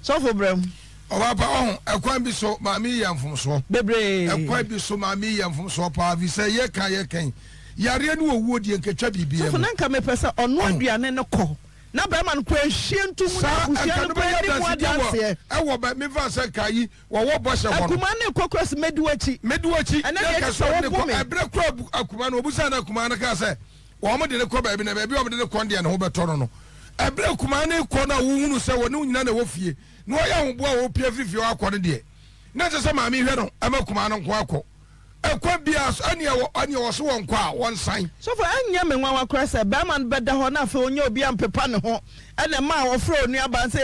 so for brem Obaba ekwan bi so ma mi yamfumso bebre ekwan bi so ma mi yamfumso pa vi se ye kan yare no owuo die nketwa bibia so nanka me pesa ono aduane ne ko na ba man ko ahie ntum na abusia no ba yedi mu adanse wo ba me va se kai wo bo se ho akuma ne kokros mediwachi ene ka so ne ko ebre kro akuma no obusa na akuma na ka se wo mo de ne ko ba bi na ba bi wo mo de ne ko de ne ho beto no ebre kuma ne ko na wo hunu se wo ne nyina na wo fie no ya ho bo a wo pia fifie wa ko ne de na se maami hwe no ama kuma no ko akọ ekwa bia anya wo so won kwa won san so for anya me nwa wakra se ba man beda ho na fe onye obi ampepa ne ho ene ma wo fro onu aba se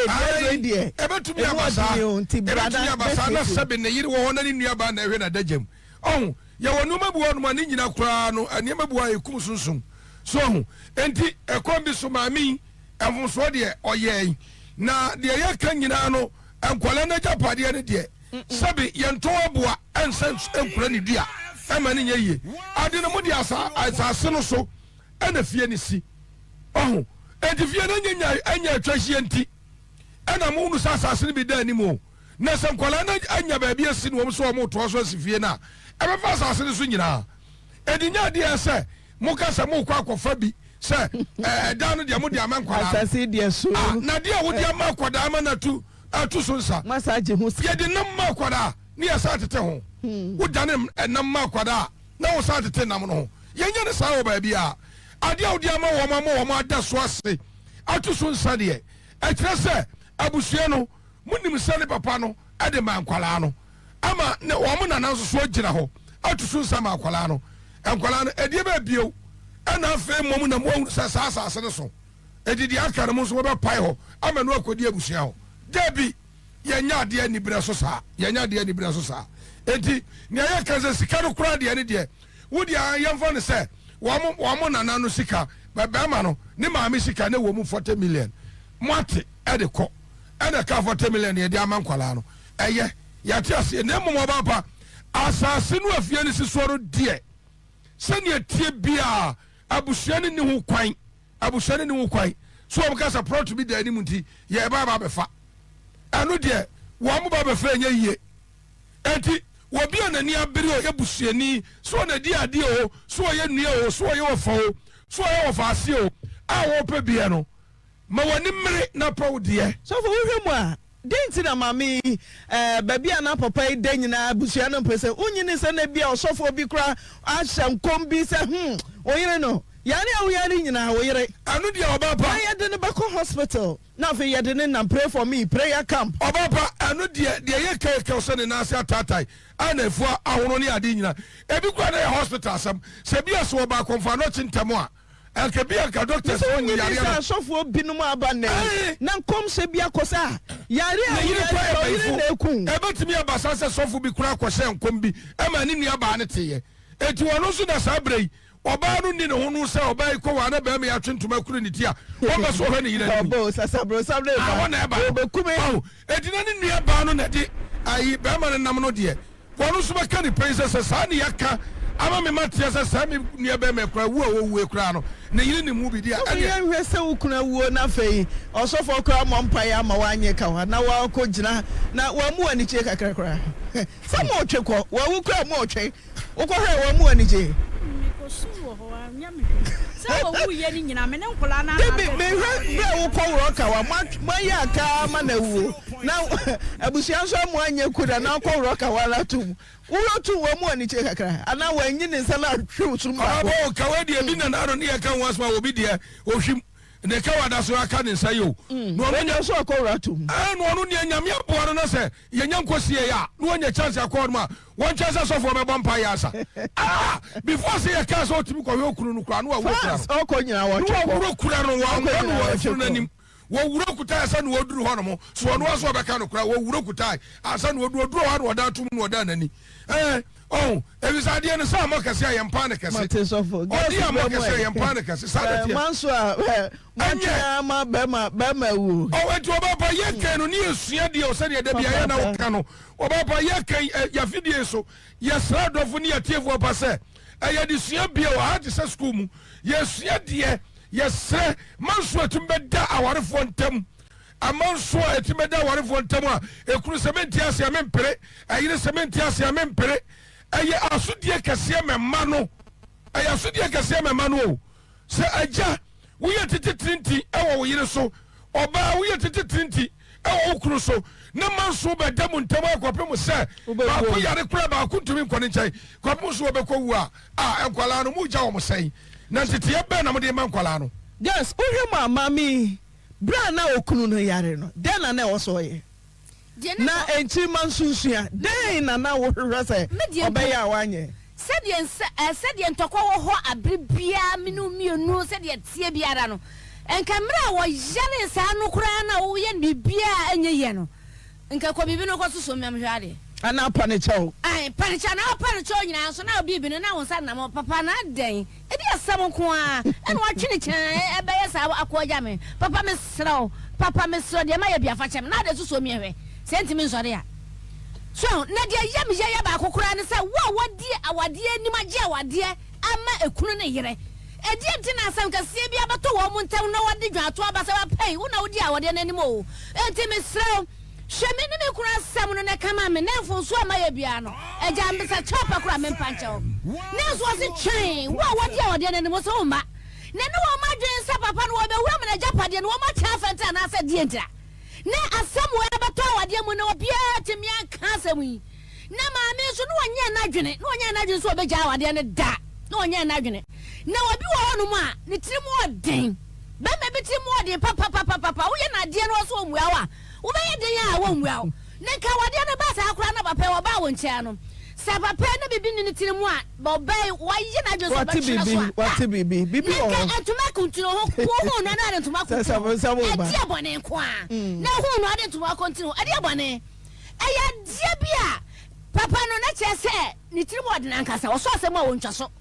e die ebetumi abasa na sebe ne yiri wo ho na ni nua ba na hwe na dagem oh ya wonu mabuo no ma ni nyina kura no ene mabuo ayekum sunsun so ho enti ekwa bi so maami amfo de oyey na de ye kan nyina no enkwala na japade ne de sabi yento aboa ensan enkura ne dua ema ne nyeye ade no mudi asase no so ena fie ne si oh enti fie na nyenya anya atwahie enti ena mo nu asase ne bi da ni mo na sankwala na anya ba bia si no so mo to so si fie na ebe fa asase ne so nyina edinya de ese mo ka se mo kwa akofa bi se da no de mo de amankwala asase de so na de wo de amankwada amanatu atuso nsa masaje hu ye de nam makwada ni ya sa tete ho wo dane nam makwada na wo sa tete nam no ho ye nya ne sa wo ba bia ade a wo de ama wo ma ada so ase atuso nsa de e kire se abusua no munim se ne papa no ade mankwala no ama ne wo mo nana so agira ho atuso nsa mankwala no enkwala no ede ba bio ana afa mom na mo sa ase ne so edidi aka no so wo be pai ho ama no akodi abusua ho Debi yenya de ani bra so sa enti ne ya kaza sika no kura de ani de wo de yemfo ne se wo mo nana no sika ba ma no ne maami sika ne wo mu 40 million mwate e de ko e de ka 40 million ye de amankwala no eye ya ti ase ne mo ba pa asase no afie ne sisoro de se ne tie bia abusua ne ho kwan so o mkasa pro to be de ani munti ye ba befa anu de wo mo ba be fa nya yie enti wo bi onani abere o ebusuani so na di ade o so ye nua o so ye wo fa o so ye wo fa ase o a wo pe bia no ma woni mmere na pawo de so for wo hwemu a denti na mami baby ana papa yi de nyina abusua no pese unyini se na bia osofo bi kura ahya nkom bi se oyire no yani awuyari nyina oyire anu de obapa ya de ne bako hospital na fe ya de ne na pray for me prayer camp obapa anu de ye keke so ne na ase atatai ana fu ahono ne ade nyina ebi kwa na hospital asam se bia so oba konfa no chintamo a elke bia ka doctor so ni yare na sofo binum aba na nkom se bia kosa yare na ekun ebetimi abasa se sofo bi kura kwose nkom bi ema ni nua ba ne teye eti wono so da sabrei oba no ni ne ho no se oba iko wa na ba me ya twentuma kuru ni ti a o ba so ho ne yira ni obo sasabro sabre ba na ba obekume eti na ni nua ba no na de ayi ba ma ne nam no de wono so ba ka ni praise se sa ni yaka ama me matia se sa me nua ba me kura wo kura no ne yiri ni mu bi dia ade ya hwe se wo kuna wo na fei osofo kura mo mpa ya ma wanye ka wa na wa ko gina na wa mu ani che kakrakra sa mo twe ko wa wo kura mo twe wo ko hwe wa mu ani che wo kɔwrɔ ka wa moayɛ aka ma na wuo na abusua nso mo anyɛ kuda na kɔwrɔ ka wa la tum wuro tu wɔ mu ani kyɛ kakra ana wanyi ne nsa na hwew so ma ko kawa de bi na na ne yɛ kan wasma obi de ohwim ne kawa da so aka ne nsa yo no no so kɔwrɔ tum no no ne nyame aboa no sɛ ye nyankosie ya no anya chance akɔ no one chance so for me bompa ya sa before say you can so timi ko we okunu no kura no wa wo kura o ko nyina wo che ko wo kura no wa no wa furu nanim wo wuro kuta asa no woduru ho no mo so no so be ka no kura wo wuro kuta asa no woduru ho no da tum no da nani ebisade no sa mo kase ayempa ne kase odi am kase ayempa ne kase sa da tia manso a manya ma ba ma wu o wetu obaba ye kan no ni esua de o se de da bia ye na wo ka no obaba ye kan ya fidie so ye sra dofo ni atiefu opa se ye de sua bia o ha te se school mu ye sua de ye sre manso atum beda awarefo ntam amanso atum beda awarefo ntam a ekuru sementi ase amempere ayire sementi ase amempere aye asudie kase memma no aye asudie kase memma no se aja wo ye tititrinti ewo wo yire so oba wo ye tititrinti ewo okuru so na manso be da muntam akopem se ba ko yare kura ba ko ntumi nkone nchai kopem so be ko wu a enkwala no mu ja wo mo sei na tete be na mo de man kwala no yes uhwe mami bra na okunu no yare no den na wo so ye na enti man sunsuya den na wo hwehwe se obeya awanye sɛdeɛ ntɔkwa wɔ hɔ abribia minu mienu sɛdeɛ tie biara no enkamra wɔ yale saa no kura na wo yɛ bibia enye ye no nkakɔ bibi no kɔ so miam hwade ana panichao ai panicha na panicha nyina so na bibi no na wo sa na mo papa na den edi asam ko a ɛna watwene kyɛn ɛbɛyɛ saa akɔgya me papa me srɛw de ma yɛ biafa kyɛm na de so miɛhwɛ sentimi nsɔre a so na de yam yɛ ba akokora ne sɛ wo wadi awade anim agye awade ama ekunu ne yere edi enti na asam kase bia bato wo mu ntam na wadi dwato aba sɛ wapai wo na wodi awade n'anim o enti me srɛw hwemi ne me kura sam no ne kama me na mfo so ama yɛ bia no agya mbisa chopa kura me mpankyɛw na so se twɛn wo wadi awade n'anim so wo ma na ne wo ma dwen sɛ papa no wo be wura me na japade no wo ma kya fanta na sɛ die ntira na asam wo abato awade mu na obia temi aka asam yi na maame so no wanya na dwene so obegya awade ne da na wanya na dwene na obi wo hono mu a ne tiri mu odin ba me bi tiri mu odin papa wo ye na de no so omua wa wo be ye den a wo omua na nka awade ne ba sa akora na papa wo ba wo nkyea no sa papa ne bibi ne tiri mu a ba obai wo ye na dwene so ba twena so wati bibi o nka atuma kuntiro ho ho na na atuma kuntiro edi abone nko a na ho no ade atuma kuntiro edi abone eya die bia papa no na kyese ne tiri mu odin ankasa wo so asem a wo ntwa so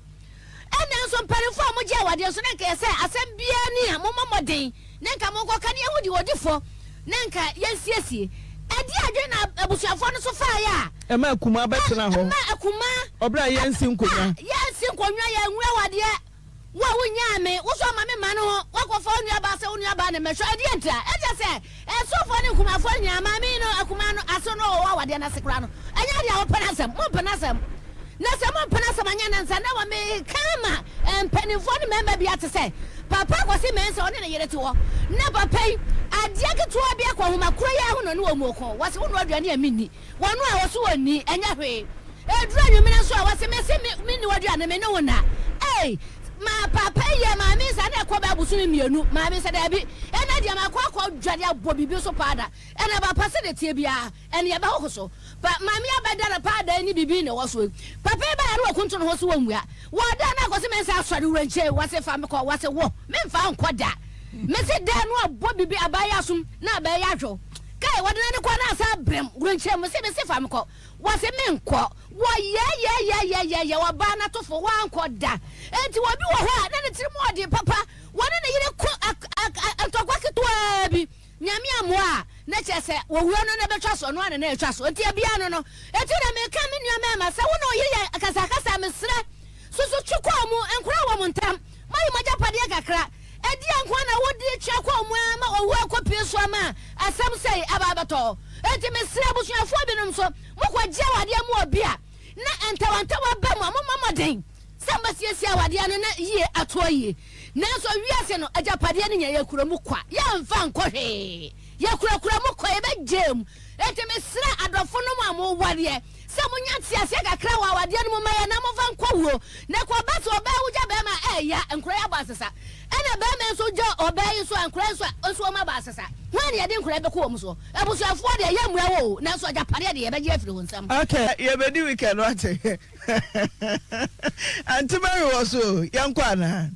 ena nso mparifo a mo gye awade so na nka yese asem bia ni a mo mamoden na nka mo koka ne ehudi wodifo na nka yensiesie edi adwe na abusuafo no so fa ya ema akuma betena ho ema akuma obra yensi nkonya ya nwe awade wo wonya me wo so ma me ma no ho wakofa onua ba se onua ba na mehwe edi entra eje se esofo ne kumafo nya ma me no akuma no aso no wo awade na sekura no enya dia wo panasem mo panasem na se mo panasem anya na nsa na wa me kama empanifo ne member bia te se papa kwasi mense one ne yere te wo na papa adia ketua bia kwa homa kura ya ho no ne wo mu ko wase wo no aduane amini wonu a wo so woni enya hwe edura nwumene so a wase mese mini waduane me ne wona ma papa ye ma mi sa na kwa busu mi mienu ma mi sa da bi ena dia ma kwa dwade abo bibi so pada ena papa se de tie bia ena ye ba ho so ma mi abada na pada ni bibi ne wo so papa ba ya ro kuntu no ho so wamua wo da na ko se men sa asori wranche wase fa me ko wase wo me mfa nkoda me se da no abo bibi abaya sum na ba ya hwo kai wode na ne kwa na sa brem wranche me se fa me ko wase me nko wo ye wa ba na tofo wa nkoda enti wo bi wo ho na ne tiri mu ode papa wone ne yire ko antokwa ketwa bi nyame amoa na chese wo huo no na betwa so no ana na etwa so enti bia no enti na me ka me nua ma sa wo na oyire akasa mesre so twukwa mu enkura wo mu ntam mai majapade kakra edi ankwa na wodi twakwa mu ma owu akopie so ma asam sei ababato enti mesre abusuafo binom so mokwa gye wade mu obi a na entawantawa ba mu amamoden samba siesie awade no na yie atoye nanso wiase no ajapade ne nya yakura mu kwa ya mfa nkɔhwe yakura mu kwa ebegem enti mesre adofo no mu amoware sɛ munya tiase kakra wa awade no mu ma ya na mfa nkɔwo na kwa baso ba wugya ba ma ya nkora ya basesa ɛna ba men so gya obai so nkora so ma basesa hwan ye de nkora be ko mu so abusuafo de ya mua wo nanso ajapade de ye begye afiri ho nsam okay ye be di weekend what antimari was so yanko ana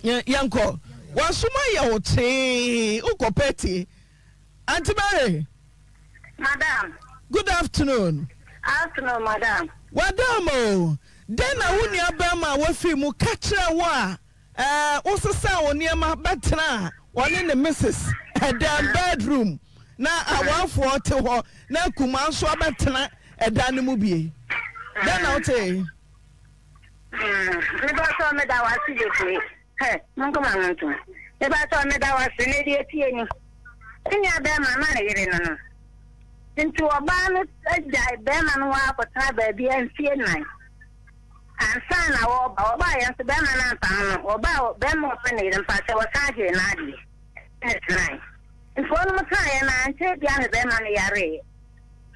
yanko wasuma ya wote ukopeti antimari madam good afternoon madam wadamo dena wuni abama wafi mu kachira wa usisa woniema betena wone ne Mrs. Edan bedroom na awafo te ho na kuma nso abetena edan mu bie dena wote me ba so me da wasi je pe nko ma nto me ba so me da wasi ne die tie ni nya be ma na yire no nti oba no ajai be ma no wa akota ba bia nfie nan ansa na oba ya se be ma na ntan no oba be mo pe ne yire mpa se wa ka je na adi nai nfo no mta ya na nche bia ne be ma no yare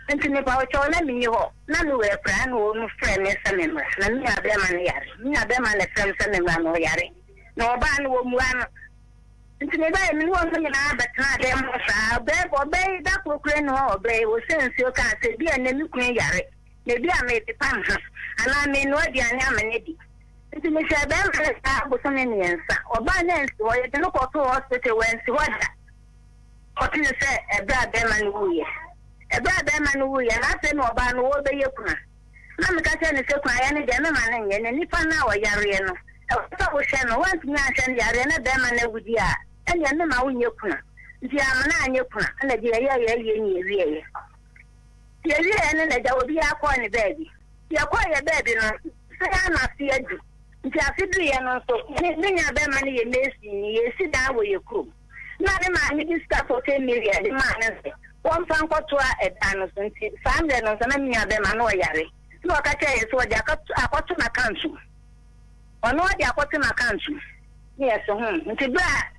nti me pa ocho na me ho na no we pra na o mu frɛ me sɛ me mra na me abe ma ne yare me abe ma ne frɛ me sɛ me mra no yare na oba na wo mu ano nti me ba me wo so nyina abetena de mo sa be da kokure no obe wo sensi o ka se bia na me kun yare na bia me pepa ha ana me no aduane amane di nti me sɛ be ma sa bo so me nyensa oba na nsi wo ye de no ko to hospital when si wada otine sɛ ebra be ma no wuye ebra be ma no wuye na se no oba no wo be yekuna na me ka sɛ ne se kwa ya ne de me ma ne nye ne nipa na wo yare no so wo hwɛ no want me ahwɛ yare na be ma na wudi a ene ne ma wo nyekuna nti amana anyekuna na de ye ni ewie ye ne na da obi akọ ne baabi ye kọ ye baabi no se ya na se adu nti afidu ye no so ne nya be ma ne ye mesi ni ye si da wo ye kuro na ne ma ne discuss for 10 million ma na se won fan kwoto a edano so nti family no so na nya be ma no yare no ka che ye so de akwoto na kansu ono de akwoto na kansu ye so nti bra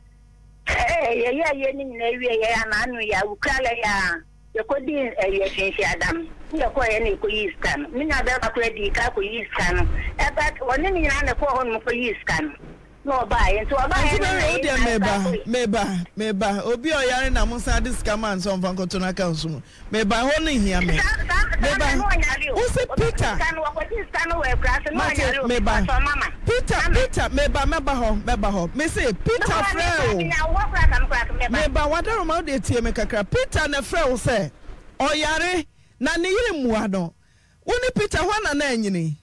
ye ni na ewie ye ya na anu ya ukala ya yekodi ye shinshi adam yekọ ye na ko yiskan mi na be ba ko di ka ko yiskan e ba woni ni na na ko hon mo ko yiskan no ba ye so ba ye na meba obi o yare na musa diska man so mfa nkoto na kansu meba ho ni hia me meba o se Peter kan wo ko yiskan we kra so no yare o mama Peter meba ho me say Peter freo meba wadaro ma de tie me kakra Peter na freo say oyare na ne yire muado woni Peter ho na anyini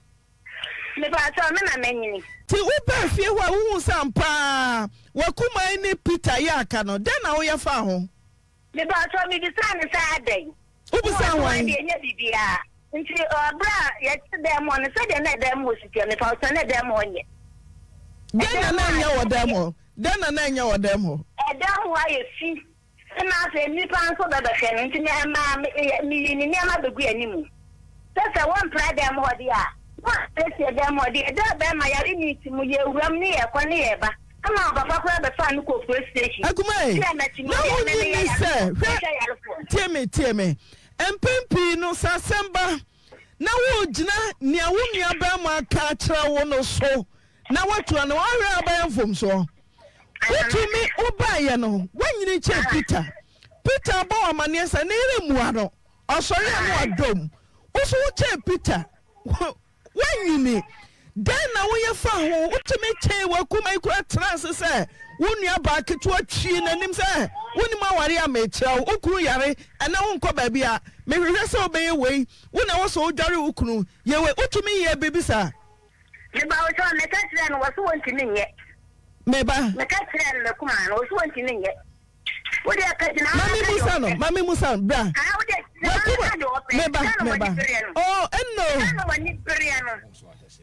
meba so me na anyini ti uba fie ho wu sampa wakuma ni Peter ya aka no den na wo ya fa ho meba so me bisa ne sa adai ubusa wan de nya bibia nti obra ye dem on se de na dem wo sitia me fa so na dem onye den na nya wo dem ho den na nya wo dem ho edam wa ye fi na se ni pan so bebe hwe nti na ma mi ni ma begu animu se won pra dem ho dia wa se dem ho dia da be ma yare ni ti mu ye wuram ni ye kwa ni ye ba ama baba kwa be fa ni ko police station agumai na woni ni se tie me empempi no sasemba na wo gina ni awunia ba ma ka kira wo no so na watu na wa hwe abayan fom so utumi ubaye no wanyini che Peter ba amane sa na ire muado osori anu adom uso che Peter wanyini dan na wo ye fa ho utumi che wakuma ikura trans se wonua ba keto atwi nanim se woni ma ware amechira wo okuru yare ana wo nko ba bia me hwehwe se obeye wei wona wo so odware okunu ye we utumi ye bebisa meba wo so me ka tire no wo so wontini nye meba me ka tire no kuma no wo so wontini nye wo de ka jina mami musa bra ah wo de meba oh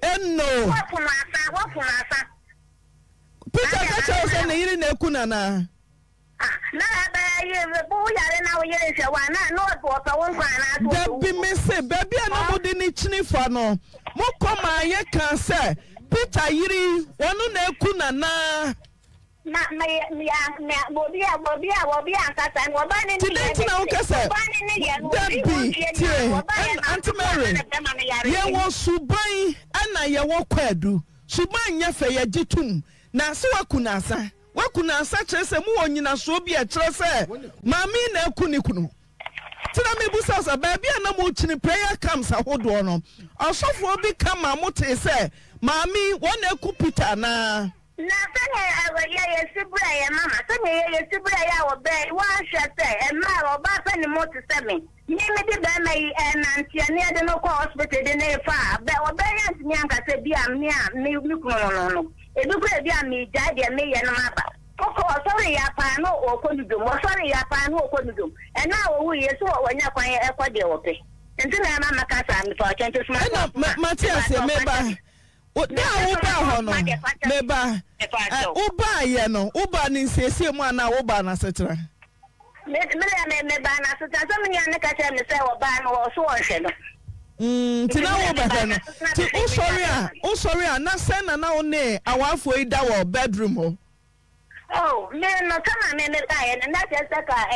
enno wo funasa Peter ka che se na yiri na ekuna na na ba ye bo yare na wo yere se wa na no bo pa won kwa na da bi me se baby na modi ni chini fa no mo koma ye kan se Peter yiri wonu na ekuna na bobi ankasa wo ba ni ti na wo kase Debbie tie Auntie Mary ye wo suban ana ye wo kwadu suban nya fe ye gitum na se wakuna asa kire se mu wonyina so bi a kire se mami na akuni kunu tina me busa sa ba bia na mo chini prayer comes ahodo no osofo bi kama mote se mami wona aku Peter na sanye ye sibra ye mama sanye ye sibra ya wo be wa hwete ma oba fa ni mo te se me ni me de ba mai nantia ne de no ko hospital de ne fa be oba ya ntini anka se bia me a me kuno no ebi ko bia me ja de me ye no maba koko sorry ya pa no okonudum sorry ya pa no okonudum na owu ye so wonya kwan ye ekode wo pe ntina mama ka sa me fa chente smart Matias meba da uba ho no meba uba ye no uba ni siesie mu ana uba na setira me ba na setira so me ne ka che me se wo ba no so wo hwe no tina wo ba no ti usori a na sen na wo ne awafo ida wo bedroom ho oh me no kama me ba ye na just ka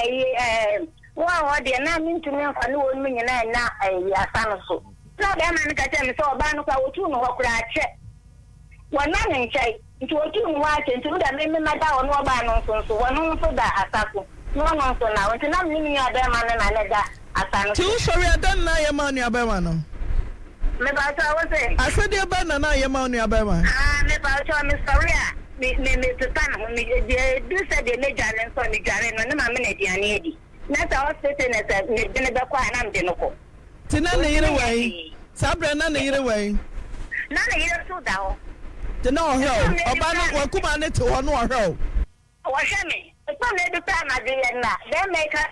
Wow, dear, now mean to me for no million and now a son so. Now, that man can tell me so about no two no check. One man in check into a 2 watch and to that made my down no ban so one for that assassin. No one so now, and not meaning a bear man and I let too sorry, I don't know your money, Abemano. Maybe I was saying, I said your banana, your money, Abema. Maybe I'll tell Miss Korea. Mr. Pan, do said the major and Sonny Garen, and I'm minute and eighty. Not all sitting as a Jennifer and I'm Denoco. Tinana either way. Sabrina either way. None of you so down. The no hill. Obama will come on it to one more hill. What shall me? It's not the time I did not. Then make us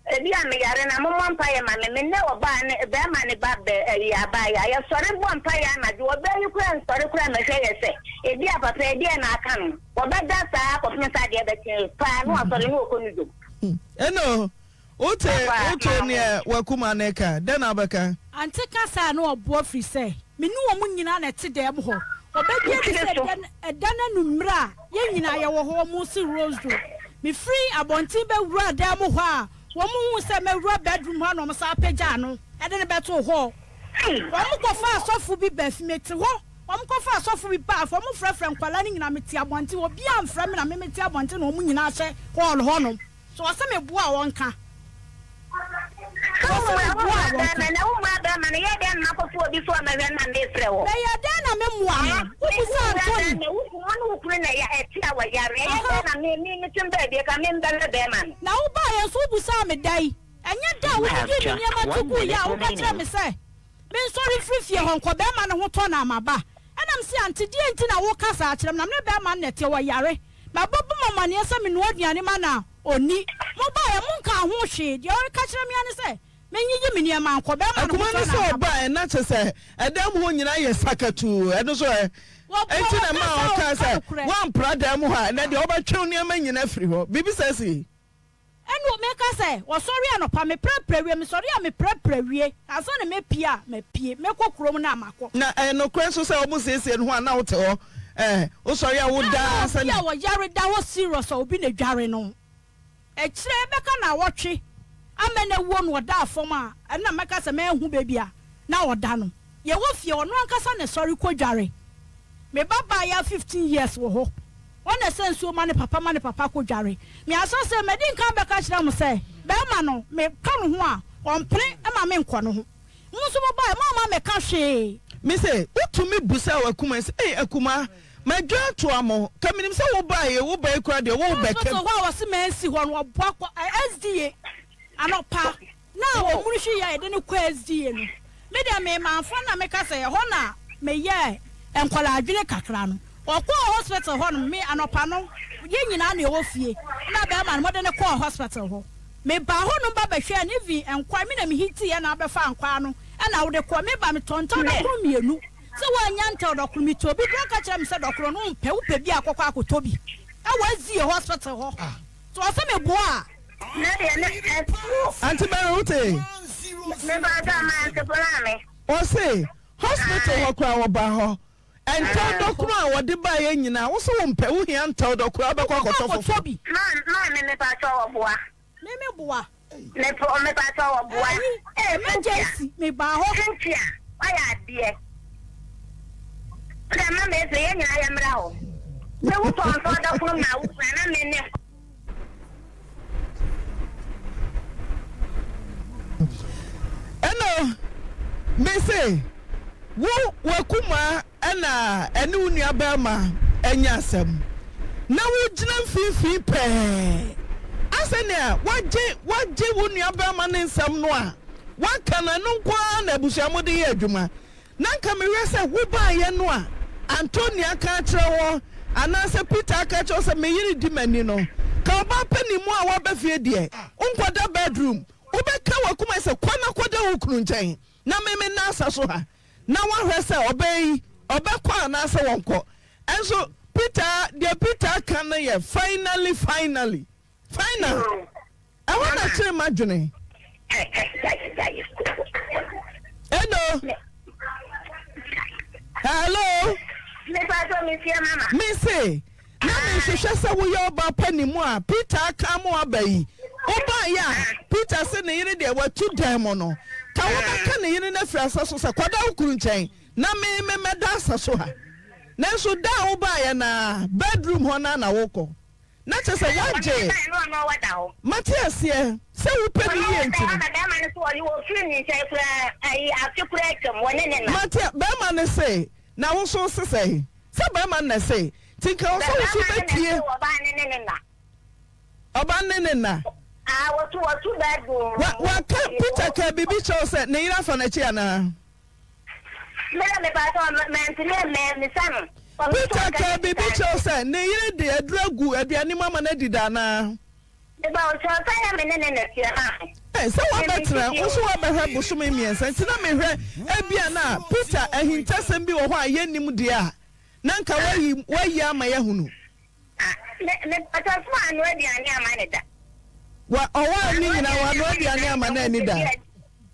a dear Megaran, I'm one pie man, and no ban a bear money bad by. I have sorry one pie and I do a very grand sorry crime, I say. A dear papa, a dear not come. Well, that's a half of Mr. Gabby, plan one for the new do. No. Ote near Wakuma Neka, then Abaka. And take us a no boyfriend say. Me no one in an at them ho. Or better a dana numra, yen I our Musi Rose do. Me free a bontibe ra damoha. One who said me rub bedroom one on Sapejano, and then a better hall. One go fast off will be best mate to walk. One go fast off will be bad for more friend Palaning and Amitia Bonti or beyond from and Amitia Bonti no moon in our say, all honor. So I say me boy one car. Oni mobile munka ho hwe de o ka kire me ane se menyi me niam anko be ma no so ba na che se edam ho nyina ye sakatu edo so enti na ma o ka se wan pradam ho na de obetwe niam nyina firi ho bibi sesi enu me ka se wo sori anopa me preprewie me sori a me preprewie aso na me pia me pie me kokrom na amako na no kwen so se omo sesi no ho na wo te ho o sori a wo da se ya wo yare da wo serious obi na dware no echire beka na wotwe amene wo no da afoma na meka se me hu bebia na oda no ye wo fie ono ankasa ne sori kodware me baba ya 15 years wo ho wona sensu ma ne papa kodware me aso se me din kan beka kire mo se be ma no me ka no ho a ompre ma me nko no ho muso baba ma me ka hwe me se utumi busa wa kuma se akuma Major to amo, coming himself will buy a wool bay crowd, a wool back. So, what was the man see one SDA? I not pa. Now, Mushi, I didn't quest SDA. Maybe may my friend make us say, Hona, may ye, and call our Junior Cacran. Or call hospital hon me and a panel, yin on your fee. Not that man more than a call hospital. May Bahon Baba share Navy and quite me hitty and Abba found Quano, and I would call me by me tonton me. So when yan tell Dr. Mito, be catch him said Dr. No, Pepe be a coca Toby. I was the hospital. So I said, me boy. Auntie Barote. Or say, hospital or crow baho. And tell Dr. what the buy in now. Also, Pewu and tell Dr. Abaco Toby. Man, me patrol boy. Me boy. Me for me patrol boy. Emergency, me baho. Why are dear? Mama me say I am now. No one for the phone now, and I'm in there. Hello, me say, wo wakuma ana enu nua bema enya asem. Na wo gina fifi pe. Asene waje wo nua bema ne nsam no a. Waka na no kwa na busuamo de ye adwuma. Nanka me wese wo ba ye no a Antonia ka kire wo anase Peter ka kire wo se me yiri di mani no ka ba pani mu a wo ba fie de unkwada bedroom wo be ka wakuma se kwana kwada wo kunu nchen na me na asa so ha na wo hwe se obei obekwa anase wonko enso Peter kan ye finally final I want to tell madwene Hello. Me say, na me hwehwe se wo yo ba pani mu a Peter ka mo abai. Oba ya Peter se ne yire de wa tu dan mo no ka wo ka ne yire na frasa so se kwada okuru nchen na me meda asaso ha na so da wo ba ya na bedroom ho na woko na che se waje Matias ye se wo pe ni ye nti Matias be ma ne se na wo so se se be ma ne se tinka wo so betie oba ne na what bedroom wa ka Peter ka bibi cho se ne yira fa na chi ana me ba to me san Peter ka bibi cho se ne yire de adragu aduane mama na dida na e ba o cho fa me ne tia na so wa betra wo so wa behwe bosomi miensa ntina me hwe ebia na Peter ahintasem bi wo ho a yenim de a na nka wayi ama ya hunu me patasma anu aduane ama ne da wa owa ni nyina wa no aduane ama na ni da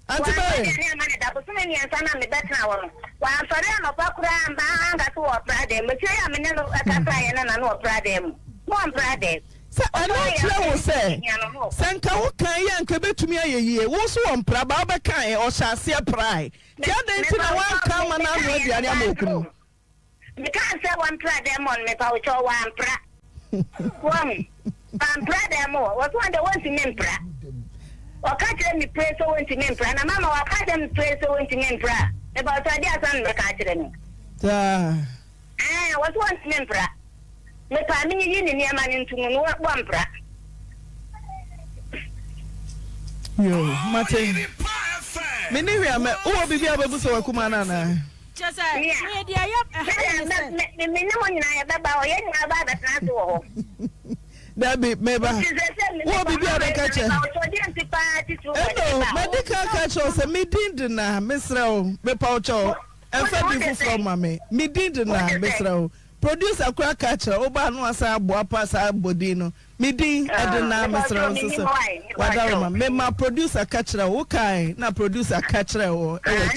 anti ba aduane ama ne da bosomi miensa na me betra wo wa sore no pakura mba anga to wo prade me tue ya me ne no akasa ye na no prade mu mo prade sa ana kire wo se nka wo kan ya nka betumi ayeye wo so wo mpra ba ba kan o hyase prai tia den ti na wan kan ma na no aduane ama okunu me kan se wan prade mon me pa wo cho wan pra wan prade mo wo so ande won ti me mpra o ka kire mi pray so won ti me mpra na mama wa ka dem pray so won ti me mpra e ba so dia san me ka kire ni wo so won ti me mpra me pa mi yi ni ama ni ntunu no wo mpra yo mate me ni hwe ame wo bibi ababu so wakuma na na chese me dia me ne mo nyina ya baba o ye nyina ba da tan so ho Dabi meba wo bibi abeka che medical catch se me did na mesrao me paucho enfa bi from mame me did na mesrao producer akura catch oba no asa abo pasa body no me din edna mesrao so wadawo me ma producer catch wo kai na producer catch wo e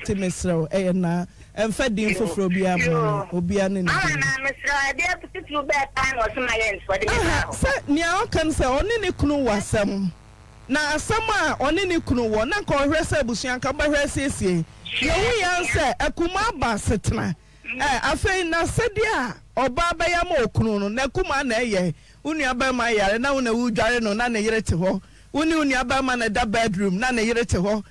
ti mesrao e na enfa din foforo bia mo obia ne na mesrao dia putu be tan o suma yen for the se nia o kan se oni ne kunu wasam na asam a oni ne kunu wo na ka ohwe se busuan ka ba hwe siesie ye hu yan se akuma ba setena afei na sedia oba ba ya ma okunu no na kuma na eye unu aba ma yare na una wu dware no na ne yere te ho unu aba ma na da bedroom na ne yere te ho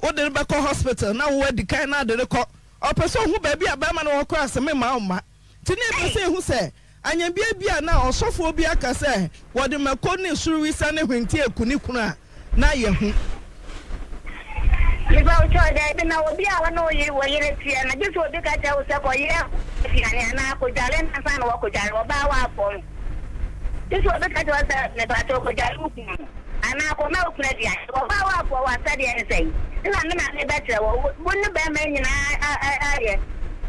wo de ba ko hospital na wo di kan na de ko opeso hu ba bia ba ma na wo ko aseme ma ma tini e se hu se anya bia na osofo obi aka se wo de mako ne suru isa ne hwenti ekuni kunu a na ye hu Liba ucho da na obi a wana oyere tia na jiso obi ka cha usa ko ye tia na ko jale na sana wa ko jale oba wa pon jiso obi ka cha usa ne ba to ko jale ku ana ko ma ku na dia oba wa po wa sa dia ne sei ina na ne ba tra wo wonu ba ma nyina aye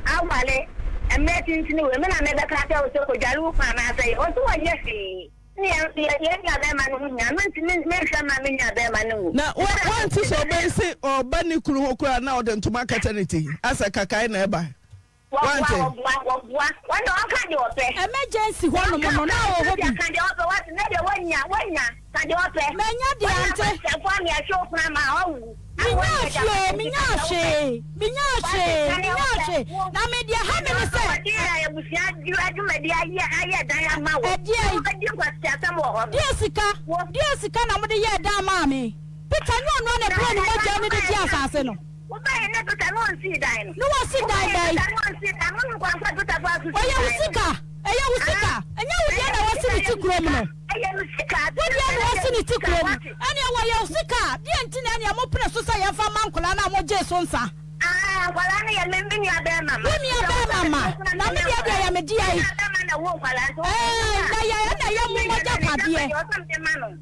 awale emetin tini we me na ne ba ka cha usa ko jale ku na sei o so wa ye fi ni ya ba ma no nya man tini me sha ma me nya ba ma no na wan ti so be se oba ni kuru hokura na ode ntuma katernity asa kakai na eba wan ti wan ka di ope emergency ho no mo na o ho bi ka di ope wat na de wanya ka di ope menya di ante se kwa mi a show kuna ma owu Minyache. Na media ha me se. Dia busia adwuma dia aye dan ama wo. Dia kwasi asam wo. Dia sika na mo de ye dan ma me. Peter no na plan mo ja ne de dia asase no. Wo ba ye ne Peter no si dan no. No wo si dan dai. No si dan no kwa kwa Peter kwa su. Oya usika. Enya wo dia na wo si ni tikrom no. Eye usika. Dia na wo si ni tikrom. Ani wo ye usika. Dia ntina ni mo pre so sa ye fa mankola na mo je so nsa. Kwala na ya membi ni abe mama. Ni abe mama. Na me dia ya me di ai. Na wo kwala so. Na ya mu mo ja padie.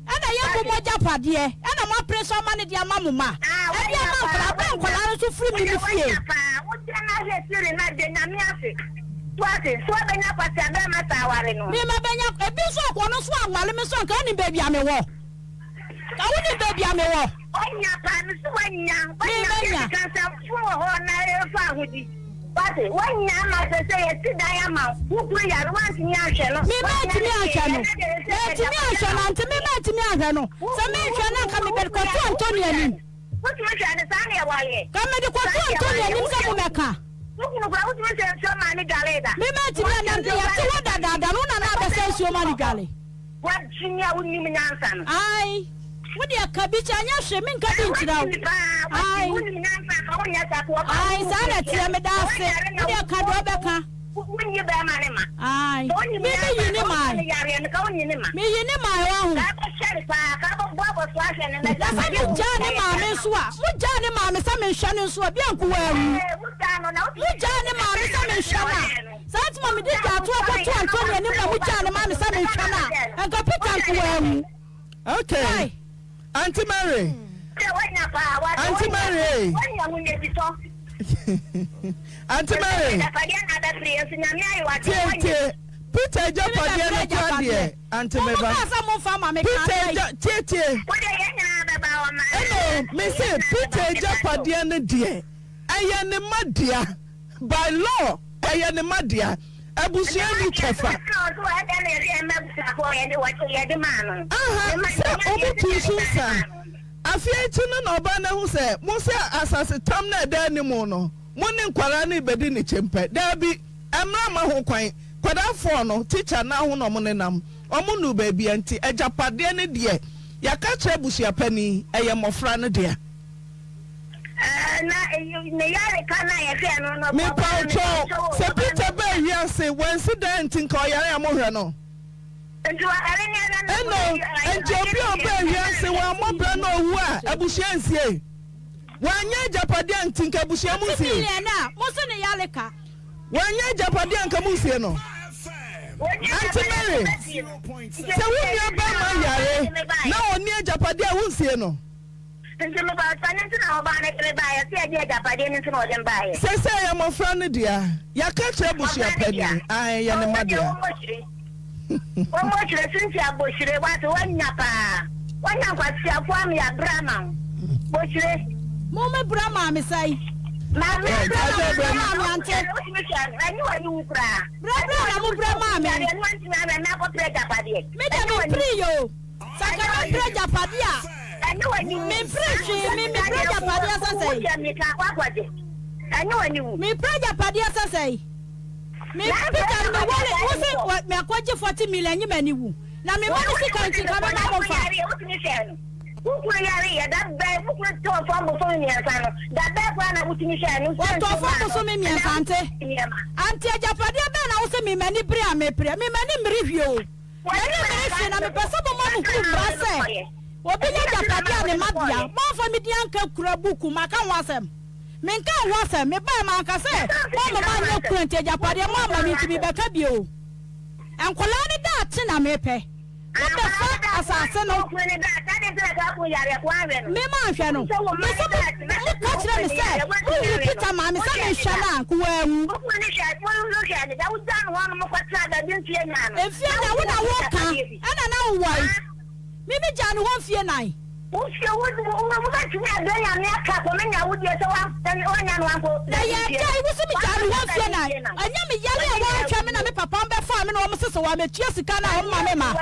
Ana ya mu mo ja padie. Ana mo pre so ma ne dia ma mu ma. E dia ma kwala so firi mi ni fie. Wo dia na le sire na de na mi afi. Tuate so benya kwati abe ma ta ware no. Mi ma benya e bi so ko no so anwale me so nka ni baby ame wo. Ka wo ni baby ame wo. Onya pa mi so wanya. Onya ka sa fu ho na e fa hudi. What? When you are say sit down, who put your once in your channel? Me met me a channel. Let me a channel to me met me a channel. So me channel come be ko to Antonio. What you trying to say why? Come me ko to Antonio nim se mo meka. Look no ba what you say so many galeda. Me met me na ya se wada da no na ba say so many gale. What chinya woni me nyansa no. Ai. Wo de akabicha anya hwe me nka bi ntira wo. Ai. Ai sana tia me da se. Wo de akado beka. When you bear my name. Ai. Me yini mai. Me yini mai wa hu. Dafa ni jani maame so a. Mo jani maame sa me hwa ne so a bi anko wa mu. Mo jani maame sa me hwa na. Santi mama di ja to ko to Antonio ni mo jani maame sa me hwa na. Enka Peter anko wa mu. Okay. Auntie Mary. Auntie Mary. Auntie Mary. Peter Japadia na kwade. Auntie Meba. Peter Hello, me say Peter Japadia na die. Aya ne madia. By law, aya ne madia. Abusia ni kefa. Obi tusunsa. Afia tunu na oba na hu se mo se asase tam na da ni mo no. Mo ne nkwara na ibedi ni chempe. Da bi emra ma ho kwan. Kwada fo no teacher na ho no mo ne nam. Omo nu ba bi anti ajapade ne de. Ya ka kire busia pani eye mofra ne de. Na ne yare kana ya fe no. Me pa cho se Peter ba hia se wansident nka oyare amohwe no. Eno enje obi oba hia se wa mobra no owu a abusia nsie. Wanya japade antinka abusia mu nsie. Na mo so ne yare ka. Wanya japade anka mu nsie no. Auntie Mary. Se wo nya ba ma yare na oni japade a wo nsie no. Sese ya mofra ne dia ya ka kire busia pani ai ya ne madia Omo kire sinti aboshire watu wanya pa wanya kwasia kwa mi ya brahman boshire mo me brahma me sai ma me brahma ante anyi wani ukra brahma mo brahma me ya nwanti na na ko preja padie me de pri yo saka me preja padia anyi wani me preji me preja padia sasai me preja padia sasai me Peter me wole me akwaje 40 million nyima ni wu na me mani sika nti ka ba mo fa ukuru yari ya da ba ukuru to fo mo so ni ansano da ba kwa na butimi sha ni to fo mo so me mi ansante anti ajapade ba na wo se me mani bre a me pre me mani mrehwio mani mrehwio na me pesa bo mo ku brase obi nya ajapade a ne madia mo fa me di anka kura buku maka ho asem me nka ho asem me ba ma nka se mo ma nya kura nti ajapade mo ama me ti bi beka bio enkola ni da ati na me pe what the fuck asase no me ma hwe no me so ka kire me se o Peter ma me se me hwe na ko wa mu efia na wo na wo ka ana na wo wai me me ja no ho fie nai wo ba tumi ade ya me aka ko me nya wo die so wa onya no anko na ya ja wo so me ja no ho fie nai anya me yale ya wa hwe me na me papa mbe fa me na wo sese wa me tua sika na wo ma me ma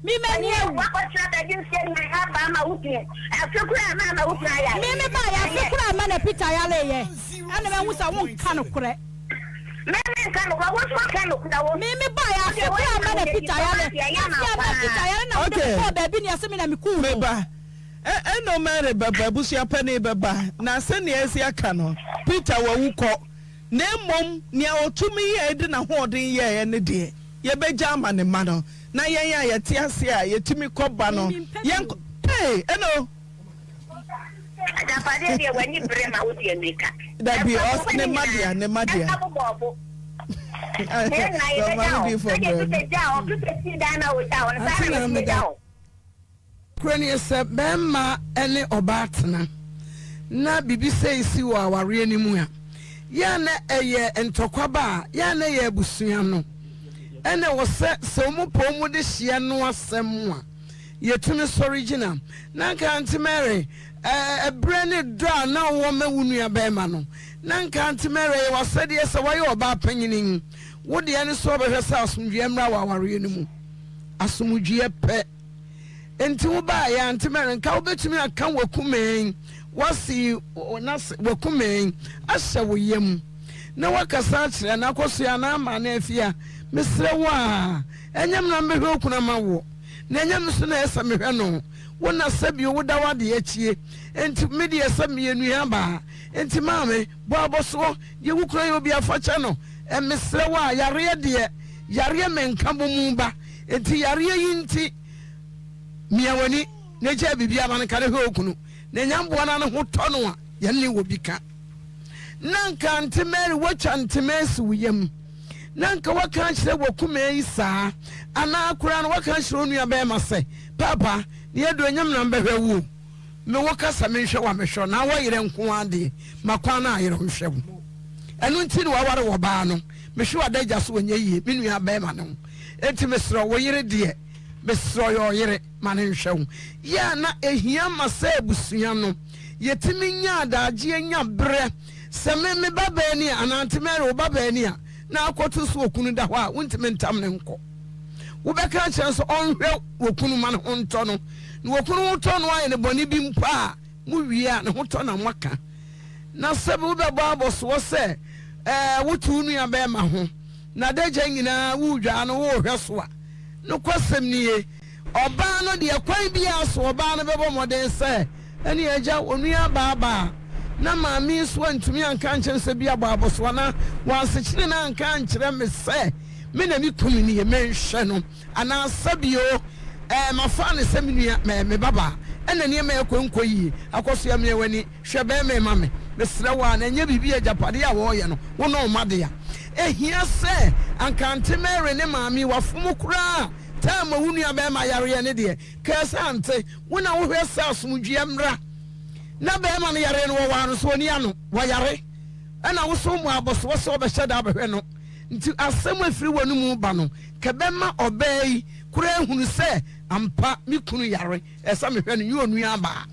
mi mani ewu wakotra da din se ni aba ma wuti afekura ma wuti aya mi ba ya afekura ma na Peter ya le ye ana me wusa won ka no kure me kan wo so kan no kura wo mi ba ya afekura ma na Peter ya le ya ma Peter ya na wo ko ba bi ni asemi na me ku me ba eno mere baba busia pani baba na se ne esi aka no Peter wa wuko na mom ne otumi ye de na hoodin ye ne de ye beja ama ne ma no na yen ya yeti ase a yetimi koba no yen hey eno ajapade de wani brema wodi emeka da bi os ne madia Krani se bemma ene obatena na bibi sei si wo aware animu a ya na eye entokwaba ya na ye abusua no ene wo se mu pomu de hye no asem a yetumi original na Auntie Mary brand draw na woman wunua bema no na nka ntemere wa sede se waye oba panyinin wo de ene so behwe sa asomdwe mra wa ware ni mu asomdwe pe enti wo ba ya ntemere nka wo betumi aka wakumen wasi onase wakumen ahye wo yam na wakasa kire na akosua na ama na afia mesre wa enyam na mbehwe okuna mawo na enyam so na esa mehwe no wona sabi wo da wade achie enti media sami enu aba enti maame bo aboso ye wukura ye obi afacha no mesre wa yare de yare menka bomu ba enti yare yinti miawani na je bibia man kare ho okunu na nyambo na ho tono a ye ne wo bika nanka ntemeri wacha ntemesi wuyem nanka waka kire wakuma isa ana akura no waka kire onu abema se papa ne edo nyam na mbehwe wu me waka samenhwe wa mehwe na wayire nko ade makwa na ayire nhwe enu ntini wa ware wo ba no mehwe adaja so onye yie menu abema no enti mesro wo yire de mesro yo yire mane nhwe ya na ehia masa ebusua no yetimi nya adaje nya bre seme babani anantemere babani a na akoto so okunu da ho a wontime ntam ne nko wo beka chenso onhwe okunu man ho nto no na okunu nto no aye ne boni bi mpa a mu wie a ne ho to na mwaka na sebe wo be babo so se wotu nu ya be ma ho na deje nyina wo dwa no wo hwe so a no kwasem nie oba no de kwan bi aso oba no bebo moden se eni agya onua baba na maami so antumi anka nkyerese bia babo na wansechire na anka nkyere me se me na mi kunu ni menhwe no ana sabio mafa ne se menua me baba ena ne me ekwenko yi akoso ya me wani hwe be me mame mesre wa na nya bibi agapade a wo ye no wo no made ya ehia se anka ntemere ne maami wafom kura tama wunua be ma yare ne de kesa ante wona wo hwe sa asomdwe mra na be ma no yare no wo wa no so ni ano wo yare ana wo so mu aboso wo so be hyeda behwe no nti asem afiri wonu mu ba no ke be ma obai kura ehunu se ampa mi kunu yare esa mehwe no yonu aba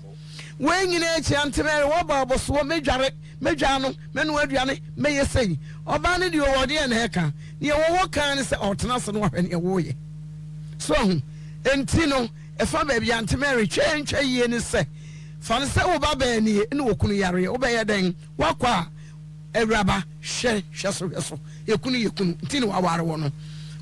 we nyina echi antemere wo ba aboso wo medware medwa no menu aduane meyesei oba ne de wo de na eka ne wo kan se otena se no hwe ne wo ye so enti no efa ba bia antemere twentwa yie ne se fan se wo ba ba ni ne wo kunu yare wo be ye den wakwa ewraba hwe so yekunu ntini wa ware wo no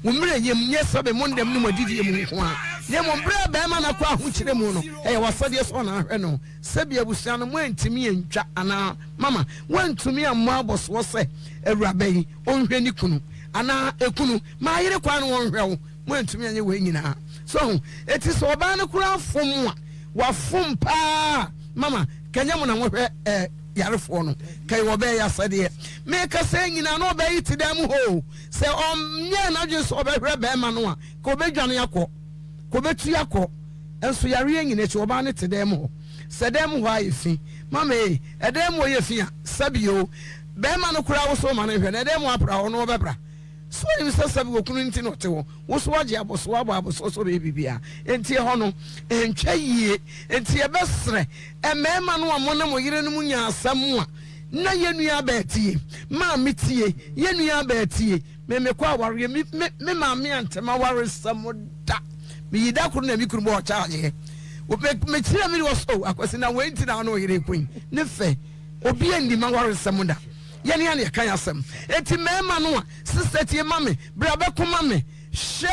wo mre yem nye sabe mondem no madidi yem ho a ne mo mbre ba ma na kwa ho kire mu no wasade so na hwe no sabe abusia no mo antimi entwa ana mama wantumi ammo aboso se ewraba yi onhwe ni kunu ana ekunu ma yire kwa no wonhwe wo mo antumi anye we nyina so eti so oba no kura fom a wa fom pa mama kanya mo na mo hwe yarefo no kai wo be ya sade me ka se nyina no be yiti dem ho se nye na dwe so be hwe be ma no a ko be dwane yakọ ko be tu yakọ enso yare nyina chi oba ne ti dem ho se dem ho ayefi mama edem wo yefi a sabio be ma no kura wo so ma no hwe na edem apra ho no be bra so ni se sabi wo kunu nti no te wo so waje aboso aboso so be bibia enti ho no entwa yie enti e besre emema no amona mo yire no munya asam a na yenua ba tie ma metie yenua ba tie me kwa aware me ma me antema ware samoda me yida kunu na mi kunu bo charge wo me tira me wo so akwasi na wenti na no yire kwin ne fe obi andi ma ware samoda yani ya kan asem eti mema no a sister mame bra be ko mame she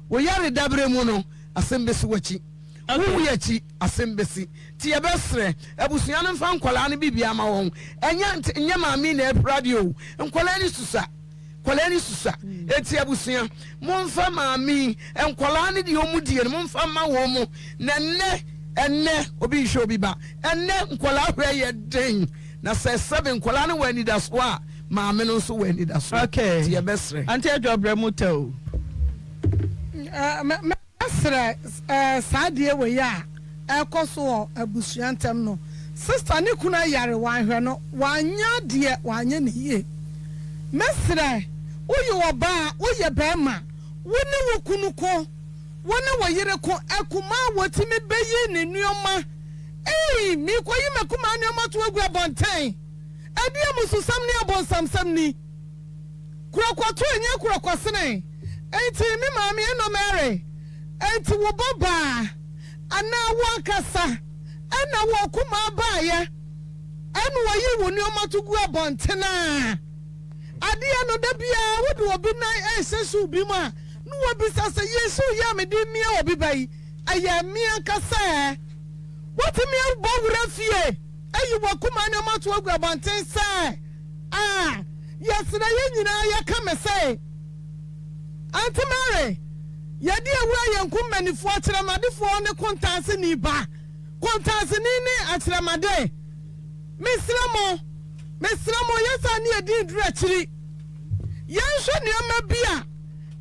wo yare dabre mu no asem besi wachi wo yachi asem besi ti e besre abusua no mfa nkola no bibia ma won enya maami na radio nkola ni susa eti abusua mo mfa maami nkola ni de omudie mo mfa ma wo mu na enne obi hwe obi ba enne nkola hwe ye den na se seven nkola no wani da so a maame no so wani da so okay ti e besre ante adwobra mu tew asre saadie we ya ekoso abusua ntem no sister ne kuna yare wanhwe no wanya de wanya ne ye mesre uyo oba uye bema woni wokunu ko woni woyire ko akuma wotimi beyi ne nuoma mi ko yi me kuma ne ma to agu abonten ade amusu sam ne abonsam sam ni kurokwato enye kurokwasene enti mi maami eno mere enti wo baba ana wo kasa ana wo kuma baaye enu wo yi wo ni o ma to gu abontena ade no da bia wo de obi na esesu bi ma no wo bi sase yesu ya me di mia obi bai aya mia kasa what me bo wura fie ayi wo kuma na ma to agu abonten sai yesina ye nyina ya kame sai Auntie Mary yadi awura yenkum manifo akyeramadefo ne kontanse ni ba kontanse ni akyeremade mesramo yesa ne edi duru akyiri yenhwe nioma bia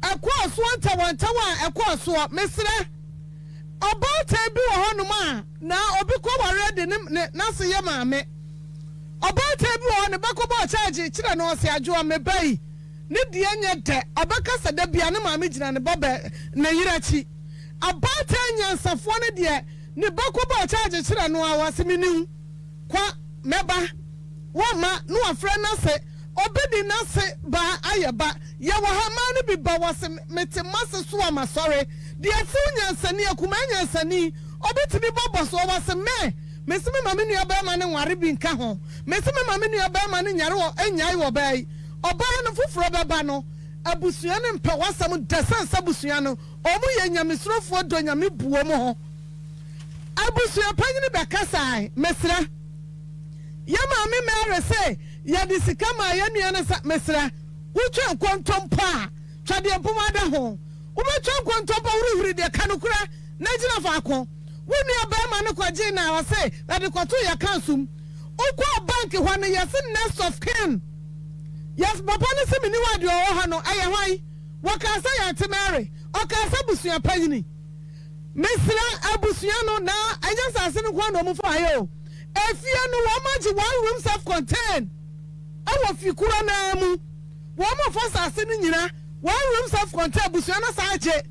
akwaso antawantawa akwaso mesre obota bi wo honum a na obi ko ware de na se ye maame obota bi wo ne bekobo charge kire na ose adwo me bai ne die nye de obaka sada bia ne maame gina ne bobe na yirachi obota nyansafo ne de ne bekobo charge kire no awaseminim kwa meba wama no afra na se obedi na se ba ayeba ya wahama ne bi ba wase metemase so amasore de atunya nsani akuma nya nsani obetimi bobo so wase mesime mame nua ba ma ne nware bi nka ho mesime mame nua ba ma ne nyare wo anyai wo bai oba no foforo beba no abusua ne mpa wasam dasansa busua no omu ye nyamesrofo do nyame buo mo ho abusua panyine be kasai mesra ya mame mere se ya disikama ya nua na mesra wutwe nkontompa twade empomada ho wubetwe nkontompa wurihuri de kanukura na gina faako wuni abema ne kwaje na wase na de kwato ya kansum okwa bank ho ne yes next of kin yes papa ne se mini wade o ha no aye hwan wakasa ya temere okasa busua panyini mesra abusua no na anya sase ne kwa no mu fa ayo efie no wo maji one room self contained awo fikura na mu wo mo fa sase ne nyina one room self contained abusua na saaje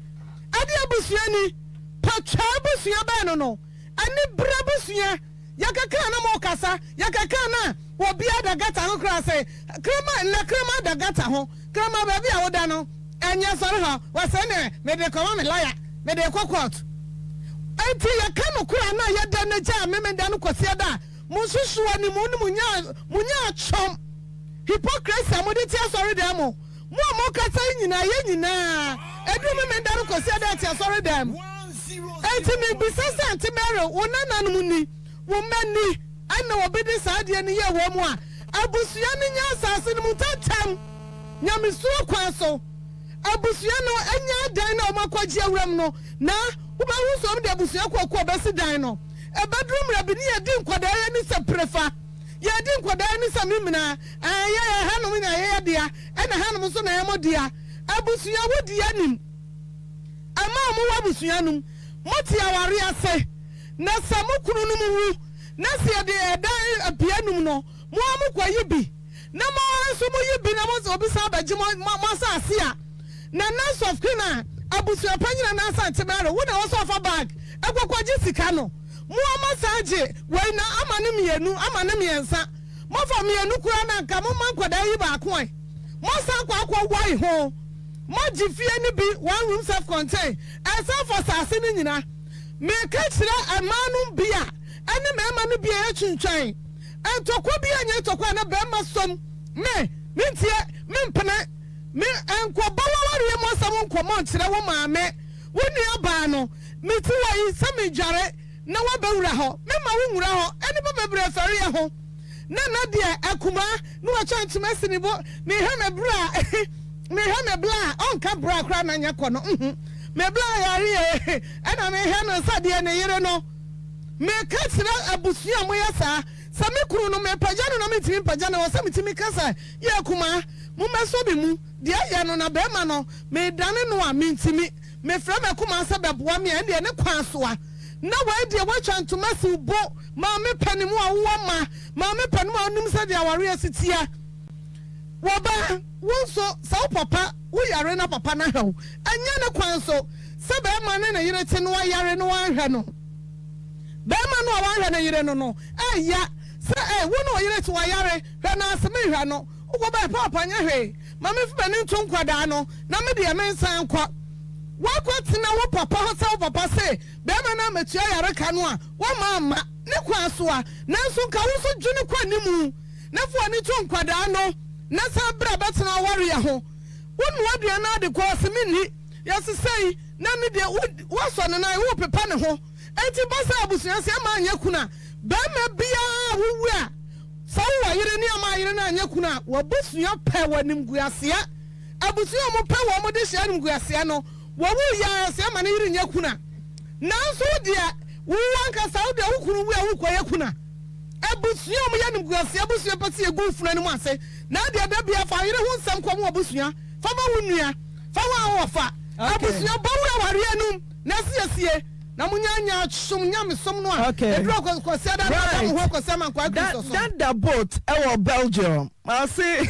ade abusua ni patwa abusua ba no ani bra abusua yakaka na mo kasa yakaka na obi adagata ho kra se krema adagata ho krema ba bia woda no anya sore ha wase ne me de ko me lawyer me de ko court enti yakano kra na yada na ja me da no kwose da mo susuwa ni mo munya chom hypocrisy amode ti asore da mo kasa nyina ye nyina edu me da no kwose da ti asore da mo enti me bisasa anti mere wona no ni wo mani ana obedi saade ne ye wo mu a abusua ne nya asase ne mutatam nyamisuo kwaso abusua no anya dan na omakwaji awram no na uba wuso de abusua kwakwa besi dan no e bedroom rabini ye di nkwadaa ye ni se prefa ye di nkwadaa ni se mimina ye hanom na ye dia ena hanom so na ye modia abusua wodi anim ama mo wabusua num moti aware ase na samukunu num wu na se de dan apianum no mo amukwayi bi na mo so mo yibi na mo so obi sa baji mo sa ase a na nurse of kina abusua panyina na sa temere wo na wo so fa bag ekokwaji sika no mo amasaje we na amane miensa mo fa mienu kura na nka mo mankwada yi ba ko ai mo sa kwa wai ho mo jifie ni bi one room self contained esa for sase ni nyina me ka kira amanu bia ene mema no bia etwuntwan entokwa bia nya tokwa na be ma som me ntie me mpene me enko bawaware mo sam nkomo nkire wo maame wo nua ba no me ti wai sami dware na wa bewura ho me ma wo nwura ho ene ba bebre fare ye ho na de akuma no wa chantima sinibo me ha me bra onka bra kra na nya kono me bla yare ena me ha no sade ne yire no me ka tira abusua mo yasa sami kuru no me pagya no na me timi pagya na wo sami timi kasa ye akuma mo meso bi mu de aye no na be ma no me dane no a me ntimi me fra me kuma sa beboa me ende ne kwasoa na wa de wa twantoma si bo ma me panimu a wo ma me panimu anum sa de aware asitia wo ba wo so sa papa wo yare na papa na hew anya ne kwanso se be ma ne na yire ti no yare no anhwe no bema no awan na yire no no ya se wo no yire to wayare hwe na aseme hwe no ugo ba papa nya hwe mama fi bani nto nkwada no na me de me nsan kwa wakwatina wo papa ho sa wo papa se bema na matua yare ka no a wo mama ne kwa so a nanso ka wo so dwene kwa nimu na fo ani to nkwada no na sa bra betena ware ya ho wonu adua na de kwa semini yesesei na me de wo so ne na wo pepa ne ho enti basa abusuya se ma anya kuna bema bia wo a sa wo yire ni ama yire na anya kuna wo busuya pe wanim guasea abusuya mo pe wo mo de hia nim guasea no wo ya se ma ne yire nya kuna nanso dia wo anka sa wo de wo kunu wo a wo koye kuna abusuya mo ya nim guasea abusuya pati egu funa ne mo ase na dia da bia fa yire ho nsam kwa mo abusuya fa ma wo nua fa wa wo fa abusuya ba wo ware anum na siesie na munyanya chum nyame som no a edro ko se da na mo ho ko se man kwa kristo so that boat e Belgium I say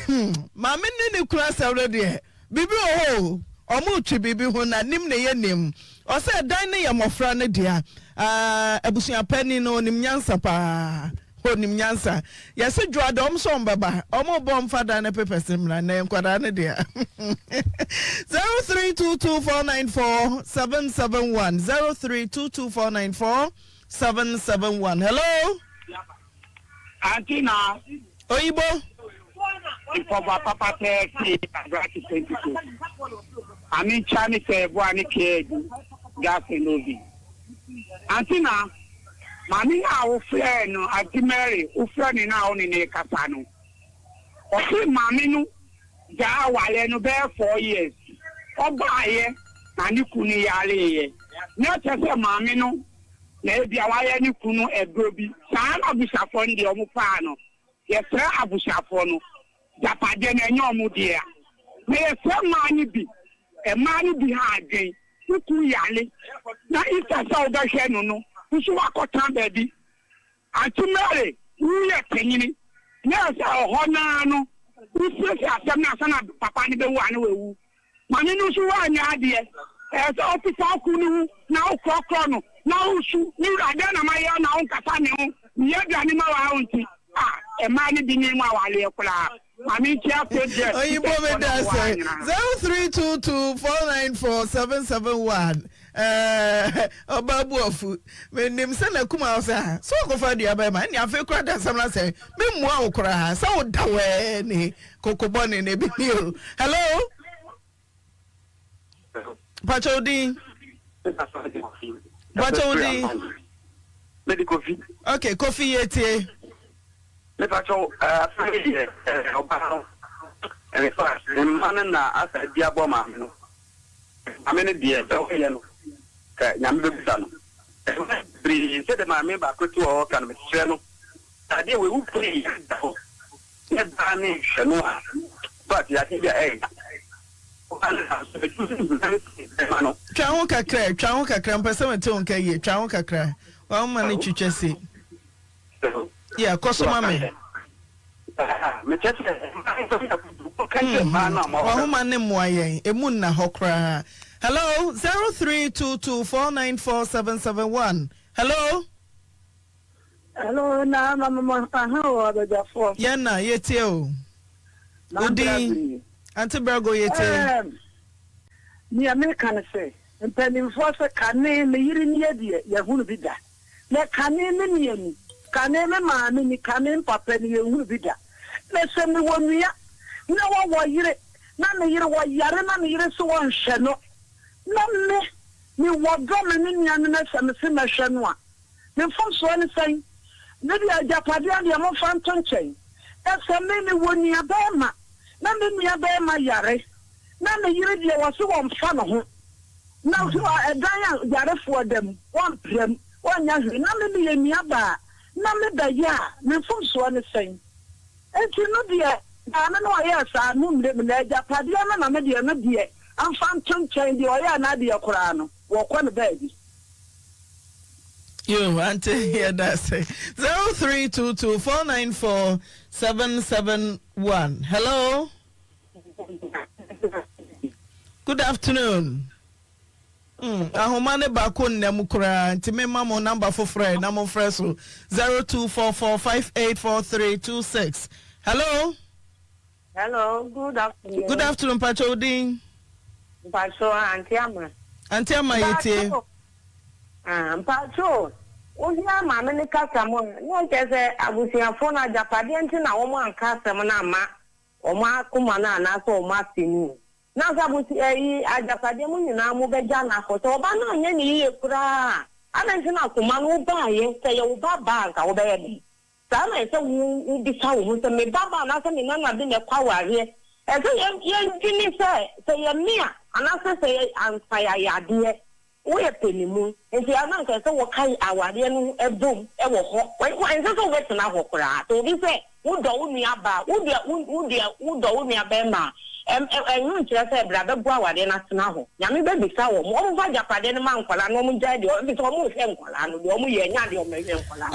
ma me ne kura se already bibi o omo twi bibi ho na nim ne ye nim o se dan ne ye mofra ne dia abusuya pani no nim nyansa pa nim nyansa yese dwada om so mbaba omo bom fada ne pepes mra na enkwada ne dia 0322494771 0322494771 hello Antina oyibo Ipoba papa te grati 22 Ami chani te bwani ke gas novi Antina Mami na ufre no Mary ufre ni na oni ne kasa no. Osi mami no ja wale no be 4 years. Obaye na ni kunu yale ye. Na chese mami no na ebia waye ni kunu egrobi. Sa na busafo ndi omu pa no. Ye tre abusafo no. Japade na enye omu dia. Na ye se mani bi. E mani bi ha adwen. Kuku yale. Na isa sa obahwe no no. Usu wakotan baby. Antumere, uye penyini. Nesa ohona no. Usu se asem na sana papa ni be wu ane wewu. Mami no su wa nya ade. Esa ofisa kunu na okokro no. Na usu ni rade na maye na onkasa ne ho. Ye duane ma wa AUNTIE. E ma ni bi ni mu awale kula. Mami tia project. Oyibo me da say 0322494771 obabu ofu me nim se na kuma say so go fa dia ba ma ni afi kura da samla say me mu a okura ha sa wo da we ni kokobo ni ne bi o hello Pachodi medical fee okay coffee yetie me pacho family oba and fast man na asa dia bo ma no amene dia be o ye no ka nyame be bisa no bri se de ma me ba kwetu o kan me hwe no ade we wu pray da ho ne da ne hwe no but ya ti dia Twawo kakra mpese mete on kaye twawo kakra wa ma ne twitwese yeah kosoma me wa homa ne moayen emu na hokra hello 0322494771 hello na mama ho abejafo yana yetie o udi Auntie Brago yete. Ni American say. Mpeni mfose kane me yiri ni yedie ye hunu bida. Le kane me ni kane me maami ni kane papa ni ye hunu bida. Le se mi wonua na wo yire na me yire wo yare na me yire so won hwe no. Na me ni wodo me ni nya na se me se me hwe no a. Me mfomso ni sai. Ne dia japade ade mo fanto nchen. E se me ni wonua ba ma. Na me nua be ma yare na me yire die wo so won fa no ho na so edan ya yare fo dem won prem won nya hwe na me ye nua ba na me da ya me fom so ne sen enti no die na me no ya sa no mle me na ja pade na me die no die amfa ntonchen die o ya na die kora no wo kwa ne baby you Auntie hear that say 0322494771 hello. Good afternoon. Ahomane bako nnam kura nti me mamo number for friend na mo fresh so 0244584326. Hello. Hello, good afternoon. Good afternoon, Pachodin. Pacho, Auntie Ama. Auntie Ama yete. Pacho, Uya Mamma ni Casamon. No, there's a Abusia phone at Japadian na Oma Casamana ma. Oma Kumana na so Martinu. Na Sabusi a Japadian na Mubejana for Tobana Yeni Kura. I mentioned Kumanu buy, say you baba or baby. Some I said, you be so, me baba, nothing in none of the power here. As a young Jimmy say a mere, and I say, I'm fire, dear. We are penny moon, and the other so what kind our dear a boom, a walk. When so wet an hour, so we say, who do me about, who do me a bema. And you just said, brother, go out and ask now. Yammy baby sour, more of a Japan man, Colano, Daddy, or it's almost Colano,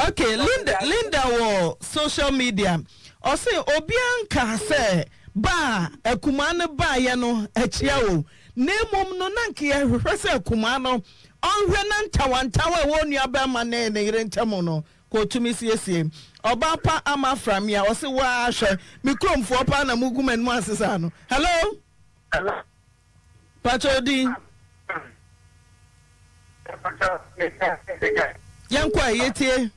okay, Linda wo social media. Or say, Obianka say, ba, a kumano ba yano, a chiao. Name no nanki, a kumano. On Renanta one tower, won your bama name, Tamono. Go to Miss Yesi. Obapa ama from ya or say wash me come for pana mugumen masano. Hello? Hello. Pachodi. Yankwa yeti.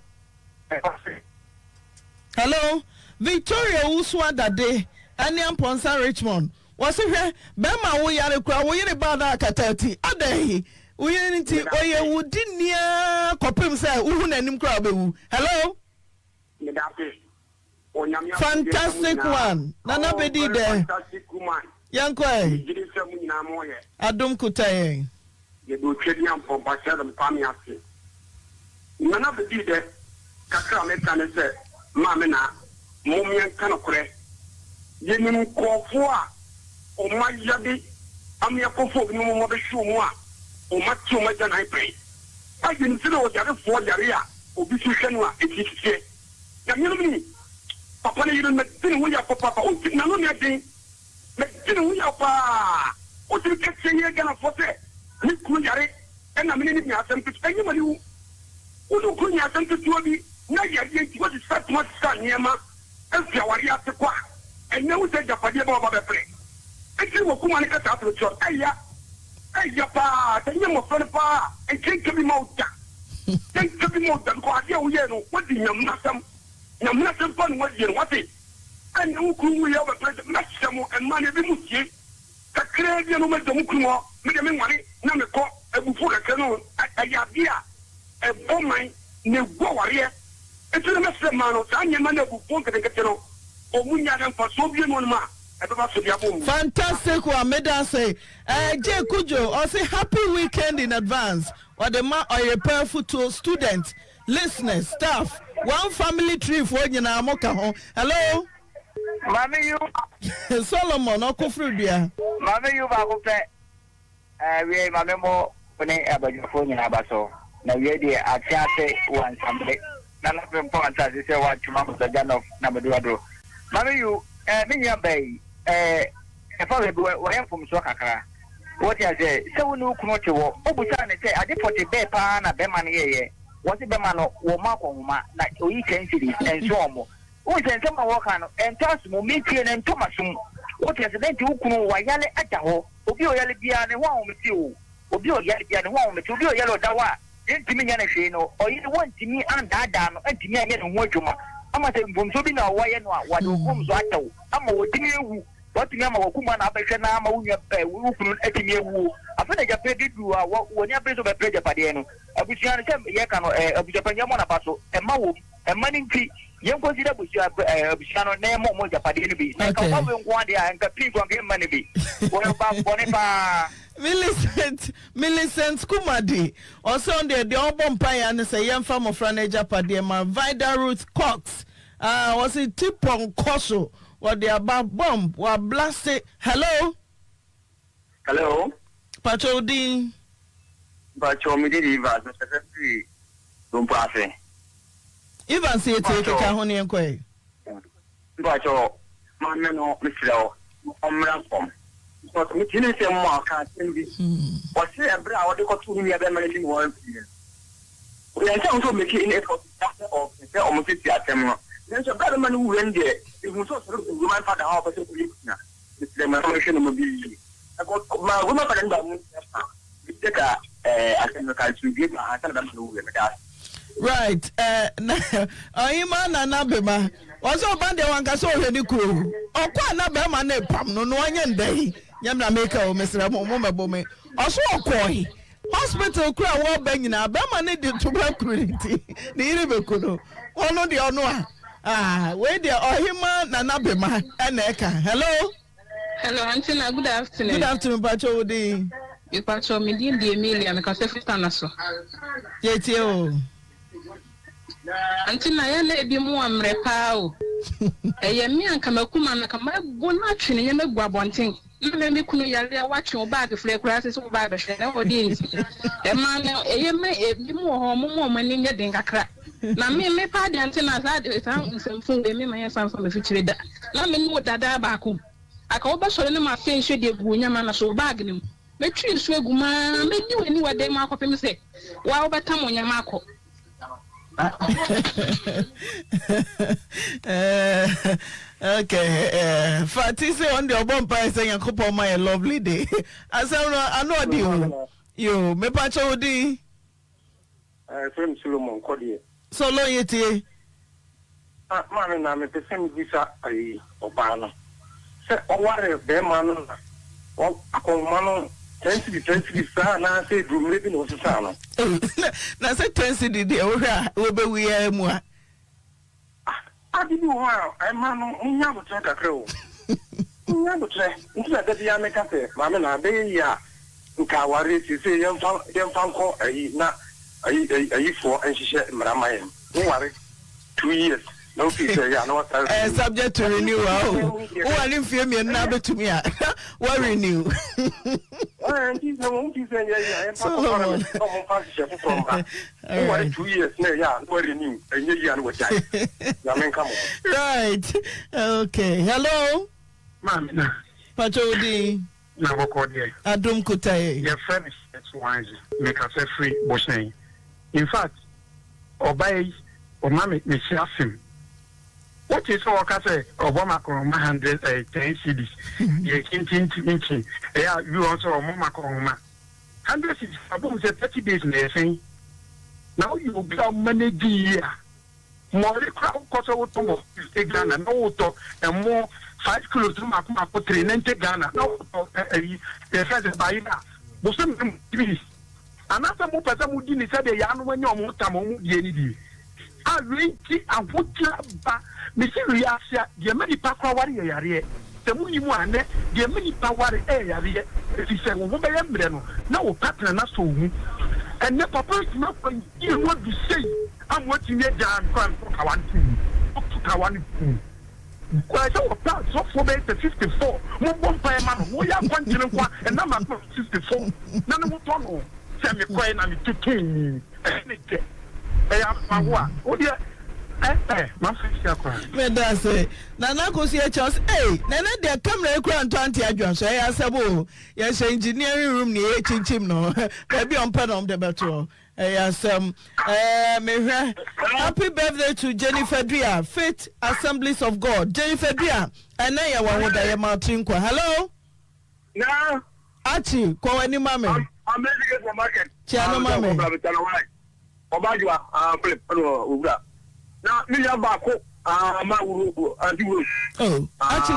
Hello? Victoria Uswa Dade, Aniam Ponsa Richmond. Was it Bema we are bada katati. Ade. Uyeniti oye wudinia kopim say uhunanim krabewu. Hello? Fantastic one. Nana bedi there. Fantastic woman. Yankwe. Adum kutaye. You do trading and pompasel and pamiasi. Nana bedi there. Kakra mekane say, Mamena, Mumian Kanokre. Yenim Kofua, O Majabi, Amia Kofo, no more the Shumwa, O Matsu Majan I pray. I didn't know the other for the area, Obishanwa, it is here. You Papa, you don't make dinner with your papa. Oh, no, nothing. Make dinner with your papa. What do you get saying again? For that, you could get and I'm in the assembly to anybody who couldn't attend to me. Now, what is that much son, Yama? And Fiawaria to Qua. And no said your father about the play. And you will come and cut out the shot. Hey, your pa, and you must pa, and take to be more down. Take to be more than what you know. What do you know? Now, nothing fun was you what it. And who could we have a present maximum and money be muchi? The crazy no matter who made me money, number call, a before a canoe, a yabia, a bomb mine, no warrior. It's a master man of Tanya man who won't get a canoe, or Munyan for Soviet Monma. Fantastic one, made us say, Jay Kujo, or say happy weekend in advance. Or the Oyerepa students, listeners, staff. One family tree for you now, Moka. Hello, Mammy, you Solomon, or Kofrudia. Mammy, you are we my memo when I about your phone in Abaso. Now, we are chatting one Sunday. None of them points as you say what you must have done of Namaduado. Mammy, you, Minya Bay, if I were from Sokaka. What I say, so no Kumocho, Obusan say, I did for the bear pan a beman. What the man or Marco, like we can see and so on. What is some work and toss Momian and Thomasum? What is the name to Kuno, Wayale Ataho, Obio Yalibian and one with you, Obio Yalibian and one with you, Yellow Dawa, then to me, Yanashino, or you want to me and Dadam and to me and Wojuma. I'm a Bumsobina, Wayano, what you homes Wato. I'm a Timu, what you know, Kuman Abashana, Wupun, Etimu. I feel like I paid you when you pay of a pleasure Padiano. I wish you understand Yakano, of Japanyamana Paso, and Mau, and money tea. You consider with your Shano name more Japanibi. I come one day and people get money be. What about Bonifa? Millicent Kumadi. Also, the Obon Pie and say young farm of Franeja Padema, Vida Ruth Cox. Was it tip on Koso? What they about bomb were blasted. Hello? Hello? Pachodi. Pachomidi, Secretary. Don't pass it. Even say take a honey and quay. Pacho, my men, Mr. Omrancom. But we didn't say more can't be. Or say a brow, what they got 2 million managing 1 billion. We are also making effort of the almost 50 at them. There's a better man who went there. It was also my father, how to police now. It's the information of mobility. I got my woman and down. We take a to give my husband who right. Oyima na nabema. Also bande wangaso hwedi kuro. Okwa na be ma na pam no no anya ndai. Nyamna make o mesra mo mebo me. Also okoi. Hospital kura wo ba nyina be ma ne de tuberculosis. Ne ire be kuno. Ono de ono a. We de Oyima na nabema na eka. Hello. Hello, Auntie. Good afternoon. Good afternoon, Pacho Odi. You Pacho, me di Emilia, me kase fitana so. Yeti o. Auntie na ya le bi mu amre pa o. Eye mi anka makuma na kama go na twene ye megbu abonten. Na me kunu yale a watwe o bag fle kura se so bag hwe na odi nti. E ma na eye me bi mu ho mo mani nye den kakra. Na me pa de Auntie na za de san nsemfun de me ma ye san so me fichire da. Na me mu dada ba ko. Aka oba sore ne ma fe nhwe de gu nyama na so bag nim. Me twi nso egu ma me ni wani wade ma akopem se. Wa obata mo nyama akọ. Okay, Fati say on the Obompa saying a couple of my lovely day. As I know you, me pacho odi. Friend Solomon Cody. Solo yeti. Man, na me pesen visa ai obana. Se o ware be man o akomano 20 sa na se dumre bi no sa no. Na se 20 de ohwa wo be wi amu a. Adi bi wa ai man no nya bo tra kakra o. Nya bo tra. Nti da bia me ka se ma me na be ya nka ware si se yem fan ko ai na ai fo enhihye mramayen. Wo ware 2 years. No feature, yeah, no. Subject to renewal. Oh, I didn't feel me and now to me. What renew? Solomon. 2 years, yeah, what renew? And you what come on. Right. Okay. Hello, Ma'am. Patodi. Now, Cordia. Adum Kutaye. Your friend is wise. Make us a free Bosnian. In fact, obey or mammy, Miss Yassim. What is our case? Obama 110 cities. You can't. Yeah, you also Obama 100 cities. About 30 days in the same. Now you will be managing. More crowd cost of Tomo, Ghana, no talk, and more 5 kilos to Makuma for 3 Ghana. No, the first by that. But some please. Another more person would be said the young when you're more time, Yenny. I really and what Missy Riasia, the many power warrior, the moon one, the many power area, if you say, Woman, no partner, not so. And the papa is not going to what you say. I'm watching it down, I want to. Quite so for me, 54. One by man, we are continuing and number 54. None of what send me crying and to king. I am my oh, dear. That's it. Nana go see a chance. Hey, Nana, they come to Grand 20 adjunts. I asabo. Yes, engineering room near Chinchim. No, maybe on pen on the battle. Yes, happy birthday to Jennifer Dria, Faith Assemblies of God. Jennifer Dria, and I want to say Martin. Hello? No. Achi, call any mammy. I'm ready to get the market. Channel mammy. Obajua, Philip, Uga. Now, Million Bako, Mauru, oh, Achi,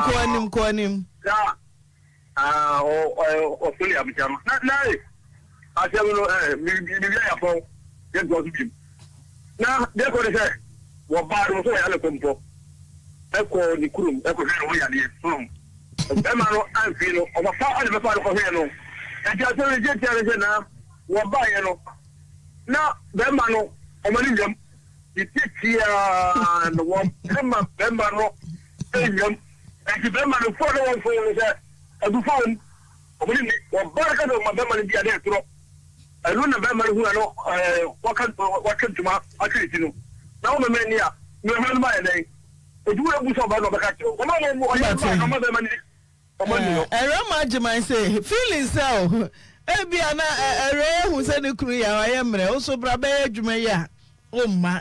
call him. Or Philip, not now. I said, maybe get what to be. Now, they're going to say, what bad was I looking for? Echo the crew, Echo the from Emma and Philo, of a part of the part of Hano. And just a now, what by now, Bemano, Omanium, the 6 year and the one, Bemano, and the Bemano follow for the phone. Or Baraka of my Beman be a day through. I don't know who I know what can to my actually. Now, the mania, no man by a day. If you have about the Bacacho, Erema Jimai say, feeling so. Ebiana, ere who said the crew, I am also Brabe Jumaya. Oh, ma,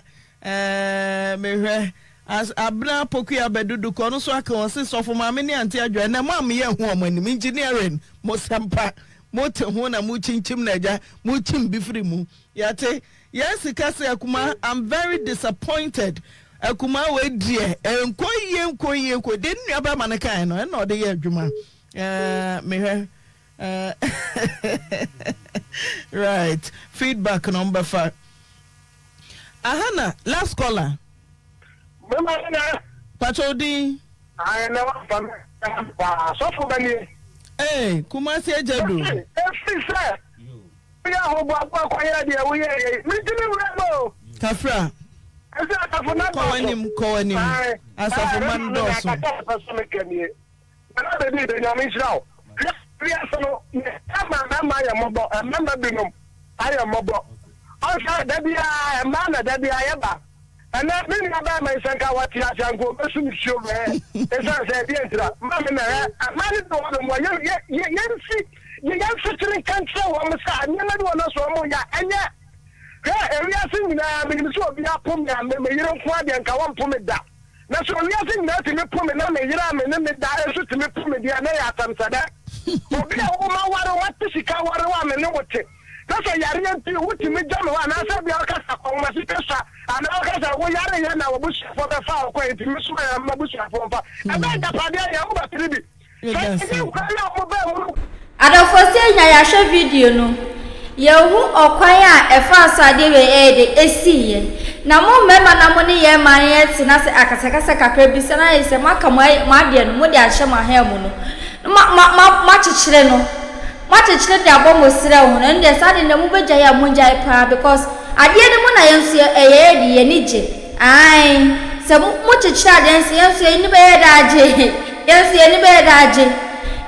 me as Abna Pokia Bedu Kono so I can see so for my mini and Tiaja and a mammy woman engineering, Mosampa, Motamona, Muchin Chimnaja, Muchim Bifrimu. Yate, yes, Kasi Akuma, I'm very disappointed. Akuma we dear, and Koye, didn't you about Manakano, and not the year Juma. Me right, feedback number 5. Ahana, last caller. Pachodi. I know from Sofobani. Hey, Kumasi Jadu. Kafra. Kowanim. Asafuman doso. And that meaning about my son, what you have to go to show me. It's not a Mamma, man, you see, you have such a control on the side. Never one us one more, and yet, we are seeing now, we are pulling and you don't quite and go on pull it down. Now, so we are seeing that in the pull and then you and then die to me pull me the other that. What to see, what and know what. That's why you are to what you make them one. I said, we are on my sister, and we are now bush for the far away to Miss Bush for and then the Padia. I don't foresee I share video no. Yehu okwanya efa asade we esi na mo mema na mo ne ye man ye na se akasakasa kakra bi se na ye se maka mo ade no mo de ahye mo ahemu no ma chichire no ma chichire de abomo sire ho no nde sade na mo beja ya mo njai pa because ade ne mo na yenso eye de ye nije ai se mo chichire ade yenso ni be daje yenso ni be daje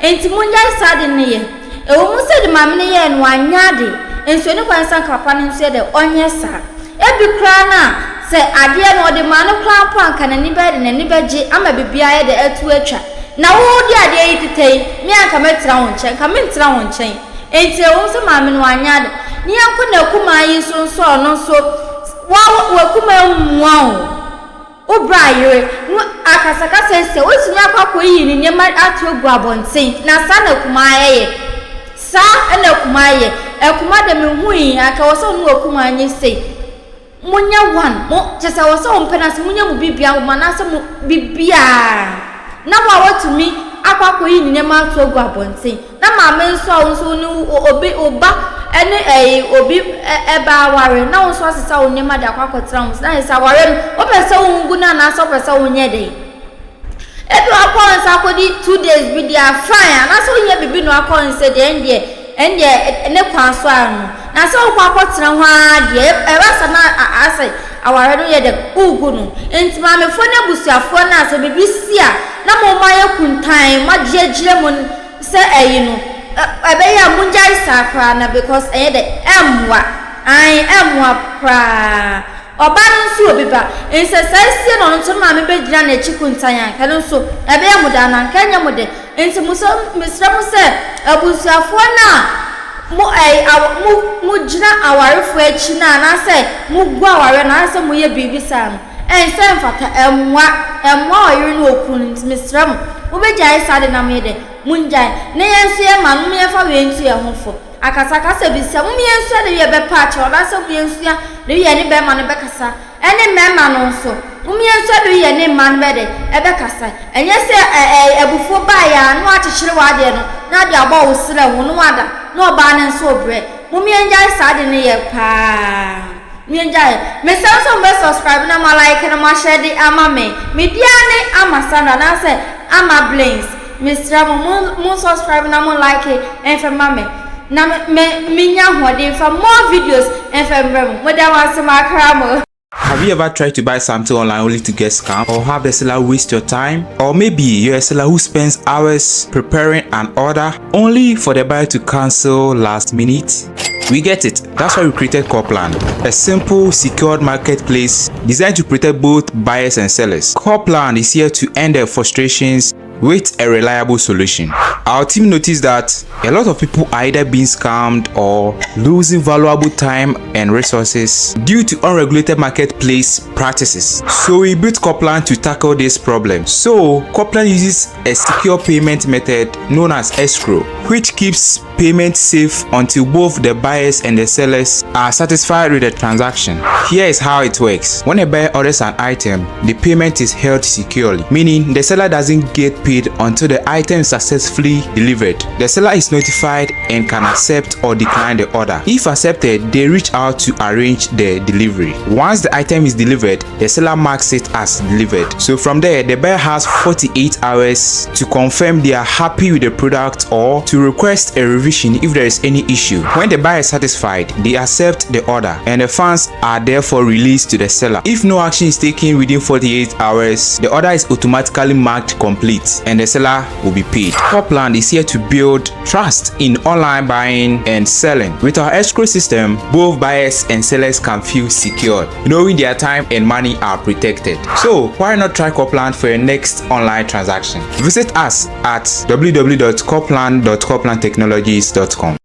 enti mo njai sade ne ye ewo mu se de mamne ye no anyade enso ni kwansan kapa ne nso de onyesa ebi kra na se ade no de ma no kra pa anka na ni be de na ni beje ama bibia ye de atu atwa na wo di ade yi titei mi anka metra ho nchen ka mentra ho nchen enti ewo se mamne no anyade ni anko na kuma yi so nso no so wa kuma muwa obra yire no akasaka sense wo sunu akwa yi ni nyema atu egu abonten na sa na kuma ye sa ena kuma ye ekuma de mehui aka wo so no akuma anyi sei munya one mo chesa wo so mpena se munya mu bibia wo manase mu bibia na wa watumi akwa yi ni nyema atu egu abonten na ma me nso no obi oba ene obi eba aware na wo so asesa wo nyema de akwa kotra mo na esa aware no opesa wo ngu na so opesa wo nye de ebi akon sa kodi 2 days bi dia fine na so nye bibi no akon se de ende ne kwanso anu na so kwa kotra ho ade e ba na ase aware no ye de ugu no enti ma me fo na busuafo na ase bibi sia na mo ma ye kuntan ma jejire mo se no ebe ya munja isakra na because de emwa emwa pra oba nso obiba ensesese no nto ma me begira na chikuntan ya ka nso ebe ya muda na kanya mude enti muso misra mu se abusuafo na mu gira awarefo achi na se mu gu aware na se mu ye bibi sam ense mfata emwa oyiri no okun misra mu ubeja isa de na me de munjai ne yensu ye ma mu ye fa we ntu ye hofo akasakasa bisa mu yensu de ye be patch oda se mu yensu ya de ye ne be ma ne be kasa ene mema no so mu yensu de ye ne ma ne be de e be kasa enye se ebufo ba ya no achichire wa de no na de aba wo sire wo no ada no oba ne so bre mu yenjai sa de ne ye pa mienjai me so me subscribe na ma like na ma share de ama me media ne ama sanda na se ama blames Mr. Mo subscribe na mo like and for mame na me nya hode for more videos and for mbem mo da wan se makra mo. Have you ever tried to buy something online only to get scammed, or have the seller waste your time? Or maybe you're a seller who spends hours preparing an order only for the buyer to cancel last minute? We get it. That's why we created Copland, a simple, secured marketplace designed to protect both buyers and sellers. Copland is here to end their frustrations with a reliable solution. Our team noticed that a lot of people are either being scammed or losing valuable time and resources due to unregulated marketplace practices. So we built Copland to tackle this problem. So Copland uses a secure payment method known as escrow, which keeps payment safe until both the buyers and the sellers are satisfied with the transaction. Here is how it works. When a buyer orders an item, the payment is held securely, meaning the seller doesn't get paid until the item is successfully delivered. The seller is notified and can accept or decline the order. If accepted, they reach out to arrange the delivery. Once the item is delivered, the seller marks it as delivered. So from there, the buyer has 48 hours to confirm they are happy with the product or to request a revision if there is any issue. When the buyer is satisfied, they accept the order and the funds are therefore released to the seller. If no action is taken within 48 hours, the order is automatically marked complete and the seller will be paid. Copland is here to build trust in online buying and selling. With our escrow system, both buyers and sellers can feel secure, knowing their time and money are protected. So why not try Copland for your next online transaction? Visit us at www.copland.coplandtechnologies.com.